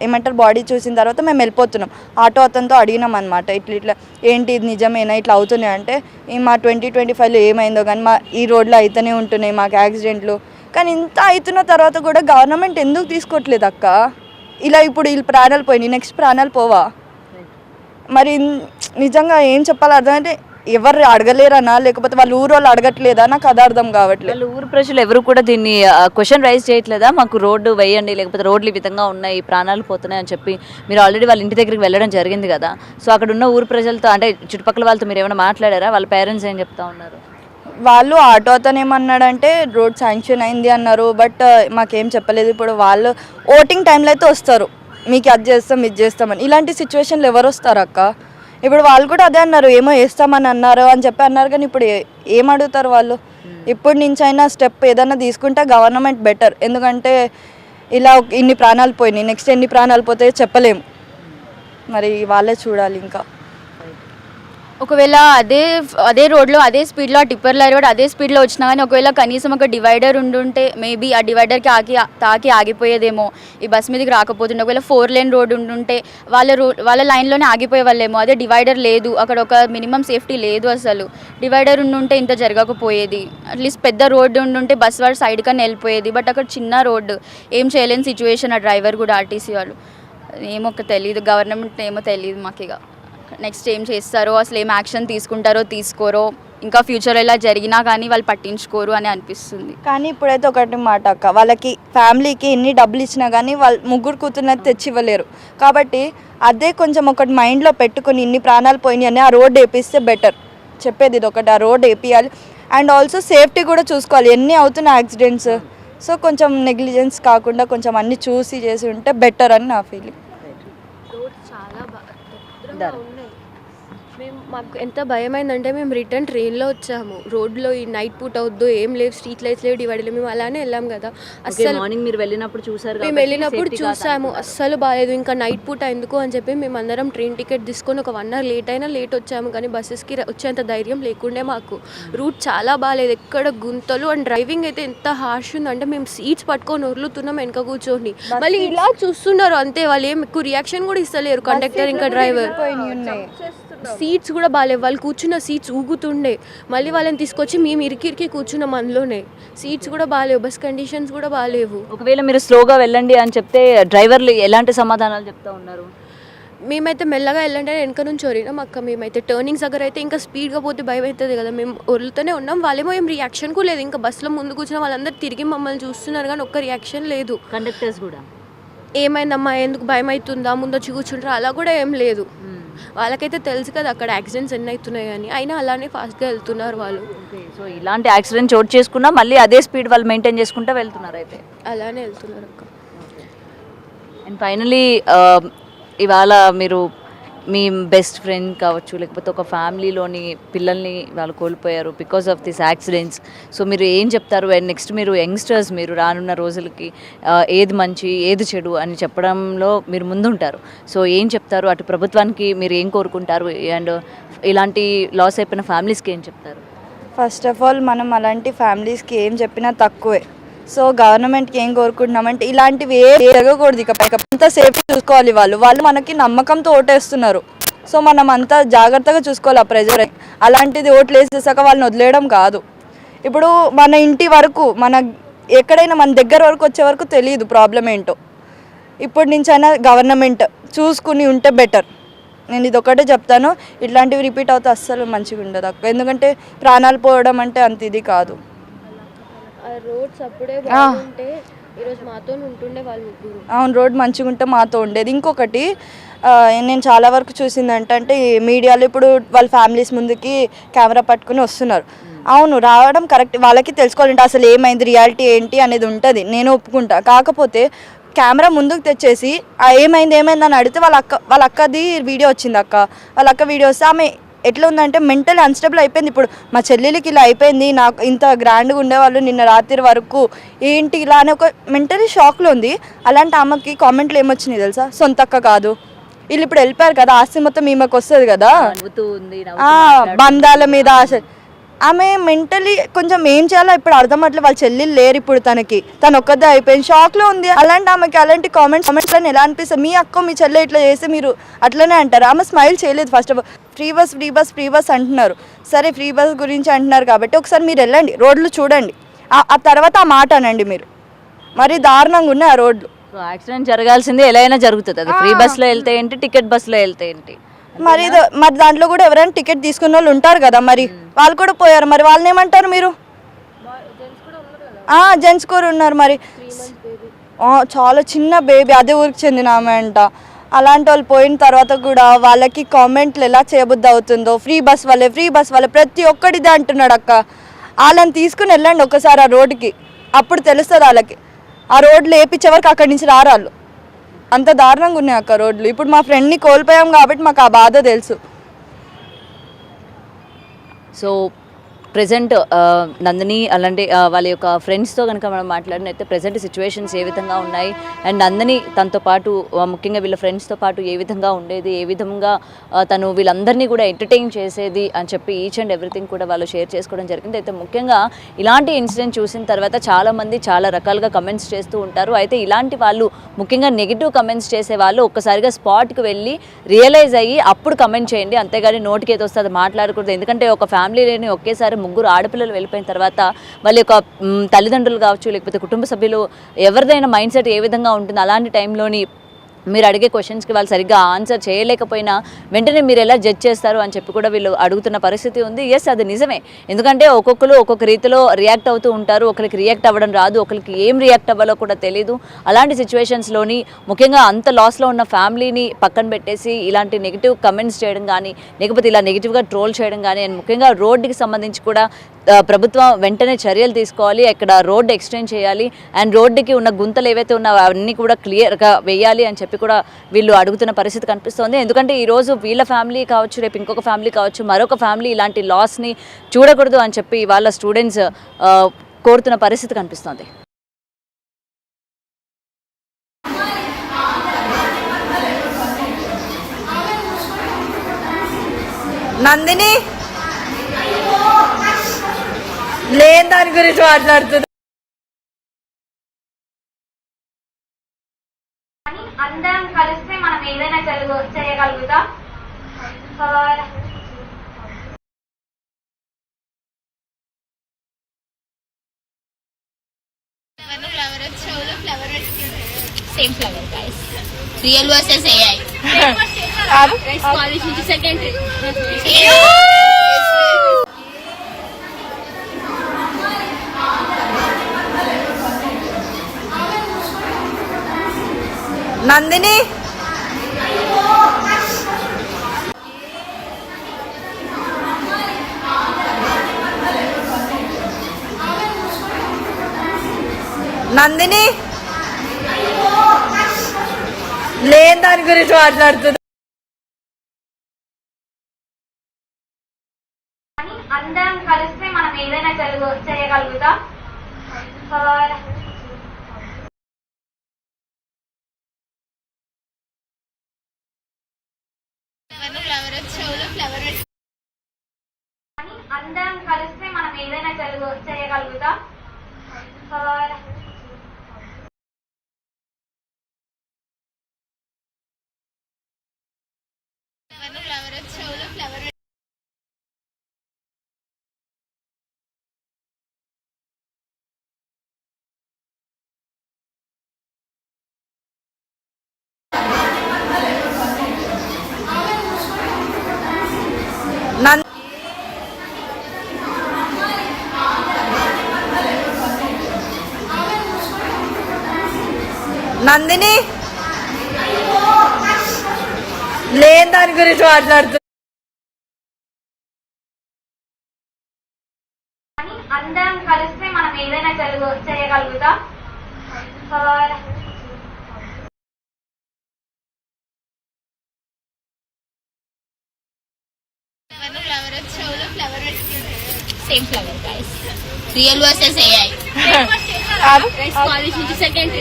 ఏమంటారు బాడీ చూసిన తర్వాత మేము వెళ్ళిపోతున్నాం. ఆటో అతనితో అడిగినాం అనమాట, ఇట్లా ఏంటి ఇది నిజమేనా ఇట్లా అవుతున్నాయి అంటే, మా 2025లో ఏమైందో కానీ మా ఈ రోడ్లో అయితేనే ఉంటున్నాయి మాకు యాక్సిడెంట్లు. కానీ ఇంత అవుతున్న తర్వాత కూడా గవర్నమెంట్ ఎందుకు తీసుకోవట్లేదు అక్క? ఇలా ఇప్పుడు వీళ్ళు ప్రాణాలు పోయినాయి, నెక్స్ట్ ప్రాణాలు పోవా? మరి నిజంగా ఏం చెప్పాలి అర్థం అంటే ఎవరు అడగలేరనా, లేకపోతే వాళ్ళ ఊరు వాళ్ళు అడగట్లేదా, నాకు అది అర్థం కావట్లేదు. వాళ్ళ ఊరు ప్రజలు ఎవరు కూడా దీన్ని క్వశ్చన్ రైజ్ చేయట్లేదా? మాకు రోడ్డు వేయండి, లేకపోతే రోడ్లు ఈ విధంగా ఉన్నాయి, ప్రాణాలు పోతున్నాయి అని చెప్పి. మీరు ఆల్రెడీ వాళ్ళ ఇంటి దగ్గరికి వెళ్ళడం జరిగింది కదా, సో అక్కడ ఉన్న ఊరు ప్రజలతో అంటే చుట్టుపక్కల వాళ్ళతో మీరు ఏమైనా మాట్లాడారా? వాళ్ళ పేరెంట్స్ ఏం చెప్తా ఉన్నారు? వాళ్ళు ఆటో అతను ఏమన్నాడంటే రోడ్ శాంక్షన్ అయింది అన్నారు, బట్ మాకేం చెప్పలేదు. ఇప్పుడు వాళ్ళు ఓటింగ్ టైంలో అయితే వస్తారు, మీకు అది చేస్తాం ఇది చేస్తామని. ఇలాంటి సిచ్యువేషన్లు ఎవరు వస్తారు అక్క? ఇప్పుడు వాళ్ళు కూడా అదే అన్నారు, ఏమో వేస్తామని అన్నారు అని చెప్పి అన్నారు. కానీ ఇప్పుడు ఏం అడుగుతారు వాళ్ళు? ఇప్పటి నుంచి అయినా స్టెప్ ఏదైనా తీసుకుంటే గవర్నమెంట్ బెటర్. ఎందుకంటే ఇలా ఇన్ని ప్రాణాలు పోయినాయి, నెక్స్ట్ ఎన్ని ప్రాణాలు పోతాయో చెప్పలేము. మరి వాళ్ళే చూడాలి. ఇంకా ఒకవేళ అదే రోడ్లో అదే స్పీడ్లో ఆ టిప్పర్ లారీ కూడా అదే స్పీడ్లో వచ్చినా కానీ ఒకవేళ కనీసం ఒక డివైడర్ ఉండుంటే మేబీ ఆ డివైడర్కి తాకి ఆగిపోయేదేమో, ఈ బస్ మీదకి రాకపోతుండే. ఒకవేళ 4 lane రోడ్ ఉండుంటే వాళ్ళ లైన్లోనే ఆగిపోయే వాళ్ళేమో. అదే డివైడర్ లేదు, అక్కడ ఒక మినిమం సేఫ్టీ లేదు అసలు. డివైడర్ ఉండుంటే ఇంత జరగకపోయేది. అట్లీస్ట్ పెద్ద రోడ్డు ఉండుంటే బస్ వాడు సైడ్ కన్నా వెళ్ళిపోయేది. బట్ అక్కడ చిన్న రోడ్డు, ఏం చేయలేని సిచ్యువేషన్. ఆ డ్రైవర్ కూడా ఆర్టీసీ వాళ్ళు ఏమో తెలియదు, గవర్నమెంట్ ఏమో తెలియదు మాకు. ఇక నెక్స్ట్ ఏం చేస్తారో, అసలు ఏం యాక్షన్ తీసుకుంటారో తీసుకోరో, ఇంకా ఫ్యూచర్ ఇలా జరిగినా కానీ వాళ్ళు పట్టించుకోరు అని అనిపిస్తుంది. కానీ ఇప్పుడైతే ఒకటి మాట అక్క, వాళ్ళకి ఫ్యామిలీకి ఎన్ని డబ్బులు ఇచ్చినా కానీ వాళ్ళు ముగ్గురు కూతురునైతే తెచ్చి ఇవ్వలేరు. కాబట్టి అదే కొంచెం ఒకటి మైండ్లో పెట్టుకుని ఇన్ని ప్రాణాలు పోయినాయి అని ఆ రోడ్ వేపిస్తే బెటర్. చెప్పేది ఇది ఒకటి, ఆ రోడ్ వేపియాలి. అండ్ ఆల్సో సేఫ్టీ కూడా చూసుకోవాలి. ఎన్ని అవుతున్నాయి యాక్సిడెంట్స్, సో కొంచెం నెగ్లిజెన్స్ కాకుండా కొంచెం అన్ని చూసి చేసి ఉంటే బెటర్ అని నా ఫీలింగ్. మాకు ఎంత భయమైందంటే మేము రిటర్న్ ట్రైన్లో వచ్చాము. రోడ్లో ఈ నైట్ పూట అవుద్దు, ఏం లేవు, స్ట్రీట్ లైట్స్ లేవు, డివైడర్ లేవు. మేము అలానే వెళ్ళాం కదా. అస్సలు మార్నింగ్ మీరు వెళ్ళినప్పుడు చూసారు, మేము వెళ్ళినప్పుడు చూసాము, అస్సలు బాగాలేదు. ఇంకా నైట్ పూట ఎందుకు అని చెప్పి మేము అందరం ట్రైన్ టికెట్ తీసుకొని ఒక 1 hour లేట్ అయినా లేట్ వచ్చాము. కానీ బస్సెస్కి వచ్చేంత ధైర్యం లేకుండే మాకు. రూట్ చాలా బాగాలేదు, ఎక్కడ గుంతలు. అండ్ డ్రైవింగ్ అయితే ఎంత హార్ష్ ఉందంటే మేము సీట్స్ పట్టుకొని వదులుతున్నాం వెనక కూర్చొని. మళ్ళీ ఇలా చూస్తున్నారు అంతే, వాళ్ళు ఏం ఎక్కువ రియాక్షన్ కూడా ఇస్తలేరు కండక్టర్ ఇంకా డ్రైవర్. సీట్స్ కూడా బాగాలేవు, వాళ్ళు కూర్చున్న సీట్స్ ఊగుతుండే. మళ్ళీ వాళ్ళని తీసుకొచ్చి మేము ఇరికి కూర్చున్నాం అందులోనే. సీట్స్ కూడా బాగాలేవు, బస్ కండిషన్స్ కూడా బాగాలేవు. ఒకవేళ మీరు స్లోగా వెళ్ళండి అని చెప్తే డ్రైవర్లు ఎలాంటి సమాధానాలు చెప్తా ఉన్నారు? మేమైతే మెల్లగా వెళ్ళండి వెనక నుంచి ఒరినాం అక్క. మేమైతే టర్నింగ్స్ దగ్గర అయితే ఇంకా స్పీడ్గా పోతే భయం అవుతుంది కదా, మేము ఒరులుతూనే ఉన్నాం. వాళ్ళేమో ఏం రియాక్షన్ కూడా లేదు. ఇంకా బస్సులో ముందు కూర్చున్న వాళ్ళందరూ తిరిగి మమ్మల్ని చూస్తున్నారు కానీ ఒక్క రియాక్షన్ లేదు. కండక్టర్స్ కూడా ఏమైందమ్మా, ఎందుకు భయం అవుతుందా, ముందు వచ్చి కూర్చుంటారా, అలా కూడా ఏం లేదు. వాళ్ళకైతే తెలుసు కదా అక్కడ యాక్సిడెంట్స్ ఎన్ని అవుతున్నాయి అని, అయినా అలానే ఫాస్ట్గా వెళ్తున్నారు వాళ్ళు. సో ఇలాంటి యాక్సిడెంట్ చోటు చేసుకున్నా మళ్ళీ అదే స్పీడ్ వాళ్ళు మెయింటైన్ చేసుకుంటూ వెళ్తున్నారు, అయితే అలానే వెళ్తున్నారు అక్క. అండ్ ఫైనలీ ఇవాళ మీరు మీ బెస్ట్ ఫ్రెండ్ కావచ్చు, లేకపోతే ఒక ఫ్యామిలీలోని పిల్లల్ని వాళ్ళు కోల్పోయారు because of this accidents. So మీరు ఏం చెప్తారు? అండ్ నెక్స్ట్ మీరు యంగ్స్టర్స్, మీరు రానున్న రోజులకి ఏది మంచి ఏది చెడు అని చెప్పడంలో మీరు ముందుంటారు. సో ఏం చెప్తారు? అటు ప్రభుత్వానికి మీరు ఏం కోరుకుంటారు? అండ్ ఇలాంటి లాస్ అయిపోయిన ఫ్యామిలీస్కి ఏం చెప్తారు? ఫస్ట్ ఆఫ్ ఆల్ మనం అలాంటి ఫ్యామిలీస్కి ఏం చెప్పినా తక్కువే. సో గవర్నమెంట్కి ఏం కోరుకుంటున్నామంటే ఇలాంటివి ఏ జరగకూడదు. ఇక అంతా సేఫ్టీ చూసుకోవాలి. వాళ్ళు మనకి నమ్మకంతో ఓటేస్తున్నారు. సో మనం అంతా జాగ్రత్తగా చూసుకోవాలి. ఆ ప్రెజర్ అలాంటిది ఓట్లు వేసేసాక వాళ్ళని వదిలేయడం కాదు. ఇప్పుడు మన ఇంటి వరకు, మన ఎక్కడైనా మన దగ్గర వరకు వచ్చే వరకు తెలియదు ప్రాబ్లం ఏంటో. ఇప్పటి నుంచైనా గవర్నమెంట్ చూసుకుని ఉంటే బెటర్. నేను ఇది ఒకటే చెప్తాను, ఇట్లాంటివి రిపీట్ అవుతే అస్సలు మంచిగా ఉండదు అక్క. ఎందుకంటే ప్రాణాలు పోవడం అంటే అంత ఇది కాదు. రోడ్స్ అప్పుడే బాగుంటే ఈరోజు మాతో ఉంటుండే వాళ్ళు ముగ్గురు. అవును, రోడ్ మంచిగా ఉంటే మాతో ఉండేది. ఇంకొకటి నేను చాలా వరకు చూసింది అంటే మీడియాలో ఇప్పుడు వాళ్ళ ఫ్యామిలీస్ ముందుకి కెమెరా పట్టుకుని వస్తున్నారు. అవును, రావడం కరెక్ట్, వాళ్ళకి తెలుసుకోవాలంటే అసలు ఏమైంది, రియాలిటీ ఏంటి అనేది ఉంటుంది, నేను ఒప్పుకుంటా. కాకపోతే కెమెరా ముందుకు తెచ్చేసి ఏమైంది అని అడిగితే వాళ్ళ అక్కది వీడియో వచ్చింది అక్క. వాళ్ళ అక్క వీడియో వస్తే ఆమె ఎట్లా ఉందంటే మెంటల్ అన్స్టేబుల్ అయిపోయింది. ఇప్పుడు మా చెల్లెలికి ఇలా అయిపోయింది, నాకు ఇంత గ్రాండ్గా ఉండేవాళ్ళు నిన్న రాత్రి వరకు ఏంటి ఇలా అని ఒక మెంటలీ షాక్లో ఉంది. అలాంటి ఆమెకి కామెంట్లు ఏమొచ్చినాయి తెలుసా, సొంత అక్క కాదు, వీళ్ళు ఇప్పుడు వెళ్ళిపోయారు కదా, ఆస్తి మొత్తం ఈమెకు వస్తుంది కదా, బంధాల మీద ఆశ. ఆమె మెంటలీ కొంచెం ఏం చేయాలో ఇప్పుడు అర్థమట్లేదు. వాళ్ళ చెల్లెలు లేరు ఇప్పుడు, తను ఒక్కదే అయిపోయింది, షాక్లో ఉంది. అలాంటి ఆమెకి అలాంటి కామెంట్స్లను ఎలా అనిపిస్తుంది, మీ అక్క మీ చెల్లె ఇట్లా చేస్తే మీరు అట్లనే అంటారు. ఆమె స్మైల్ చేయలేదు. First of all free bus అంటున్నారు, సరే ఫ్రీ బస్ గురించి అంటున్నారు కాబట్టి ఒకసారి మీరు వెళ్ళండి, రోడ్లు చూడండి, ఆ తర్వాత ఆ మాట అనండి. మీరు మరి దారుణంగా ఉన్నాయి ఆ రోడ్లు. యాక్సిడెంట్ జరగాల్సింది ఎలా అయినా జరుగుతుంది, అది ఫ్రీ బస్లో వెళ్తే ఏంటి, టికెట్ బస్లో వెళ్తే ఏంటి. మరి దాంట్లో కూడా ఎవరైనా టికెట్ తీసుకున్న వాళ్ళు ఉంటారు కదా, మరి వాళ్ళు కూడా పోయారు, మరి వాళ్ళని ఏమంటారు మీరు? జెంట్స్ కూడా ఉన్నారు. మరి చాలా చిన్న బేబీ, అదే ఊరికి చెందిన ఆమె అంట. అలాంటి వాళ్ళు పోయిన తర్వాత కూడా వాళ్ళకి కామెంట్లు ఎలా చేయబుద్ధి అవుతుందో, ఫ్రీ బస్ వల్లే ప్రతి ఒక్కటిదే అంటున్నాడు అక్క. వాళ్ళని తీసుకుని వెళ్ళండి ఒకసారి ఆ రోడ్డుకి, అప్పుడు తెలుస్తుంది వాళ్ళకి. ఆ రోడ్లు వేయించే వరకు అక్కడి నుంచి రారాళ్ళు, అంత దారుణంగా ఉన్నాయి అక్క రోడ్లు. ఇప్పుడు మా ఫ్రెండ్ని కోల్పోయాం కాబట్టి మాకు ఆ బాధ తెలుసు. సో ప్రజెంట్ నందిని అలాంటి వాళ్ళ యొక్క ఫ్రెండ్స్తో కనుక మనం మాట్లాడినైతే ప్రజెంట్ సిచ్యువేషన్స్ ఏ విధంగా ఉన్నాయి, అండ్ నందిని తనతో పాటు ముఖ్యంగా వీళ్ళ ఫ్రెండ్స్తో పాటు ఏ విధంగా ఉండేది, ఏ విధంగా తను వీళ్ళందరినీ కూడా ఎంటర్టైన్ చేసేది అని చెప్పి ఈచ్ అండ్ ఎవ్రీథింగ్ కూడా వాళ్ళు షేర్ చేసుకోవడం జరిగింది. అయితే ముఖ్యంగా ఇలాంటి ఇన్సిడెంట్ చూసిన తర్వాత చాలామంది చాలా రకాలుగా కమెంట్స్ చేస్తూ ఉంటారు. అయితే ఇలాంటి వాళ్ళు ముఖ్యంగా నెగిటివ్ కమెంట్స్ చేసే వాళ్ళు ఒక్కసారిగా స్పాట్కి వెళ్ళి రియలైజ్ అయ్యి అప్పుడు కమెంట్ చేయండి, అంతేగాని నోటికి ఏదో వస్తే అది మాట్లాడకూడదు. ఎందుకంటే ఒక ఫ్యామిలీని ఒకేసారి ముగ్గురు ఆడపిల్లలు వెళ్ళిపోయిన తర్వాత వాళ్ళ యొక్క తల్లిదండ్రులు కావచ్చు, లేకపోతే కుటుంబ సభ్యులు ఎవరిదైనా మైండ్ సెట్ ఏ విధంగా ఉంటుంది, అలాంటి టైంలోని మీరు అడిగే క్వశ్చన్స్కి వాళ్ళు సరిగ్గా ఆన్సర్ చేయలేకపోయినా వెంటనే మీరు ఎలా జడ్జ్ చేస్తారు అని చెప్పి కూడా వీళ్ళు అడుగుతున్న పరిస్థితి ఉంది. ఎస్, అది నిజమే. ఎందుకంటే ఒక్కొక్కరు ఒక్కొక్క రీతిలో రియాక్ట్ అవుతూ ఉంటారు. ఒకరికి రియాక్ట్ అవ్వడం రాదు, ఒకరికి ఏం రియాక్ట్ అవ్వాలో కూడా తెలియదు. అలాంటి సిచ్యువేషన్స్లోని ముఖ్యంగా అంత లాస్లో ఉన్న ఫ్యామిలీని పక్కన పెట్టేసి ఇలాంటి నెగిటివ్ కమెంట్స్ చేయడం కానీ, లేకపోతే ఇలా నెగిటివ్గా ట్రోల్ చేయడం కానీ, అండ్ ముఖ్యంగా రోడ్డుకి సంబంధించి కూడా ప్రభుత్వం వెంటనే చర్యలు తీసుకోవాలి, ఇక్కడ రోడ్డు ఎక్స్టెండ్ చేయాలి, అండ్ రోడ్డుకి ఉన్న గుంతలు ఏవైతే ఉన్నాయో అవన్నీ కూడా క్లియర్గా వేయాలి అని చెప్పి కూడా వీళ్ళు అడుగుతున్న పరిస్థితి కనిపిస్తోంది. ఎందుకంటే ఈరోజు వీళ్ళ ఫ్యామిలీ కావచ్చు, రేపు ఇంకొక ఫ్యామిలీ కావచ్చు, మరొక ఫ్యామిలీ ఇలాంటి లాస్ని చూడకూడదు అని చెప్పి వాళ్ళ స్టూడెంట్స్ కోరుతున్న పరిస్థితి కనిపిస్తోంది. నందిని లేని దాని గురించి మాట్లాడుతుంది. అందరం కలిస్తే మనం ఏదైనా చేయగలుగుతాం. Same flower guys, real versus AI. College నుంచి సెకండ్ నందిని నందిని లేని దాని గురించి మాట్లాడుతుంది. అందరం కలిస్తే మనం ఏదైనా చేయగలుగుతాం. అందరం కలిస్తే మనం ఏదైనా చేయగలుగుతాం. నందిని లేని దాని గురించి మాట్లాడుతూ కానీ అందరం కలిస్తే మనం ఏదైనా చేయగలుగుతాం. Same flower guys. Real versus AI. College నుంచి సెకండ్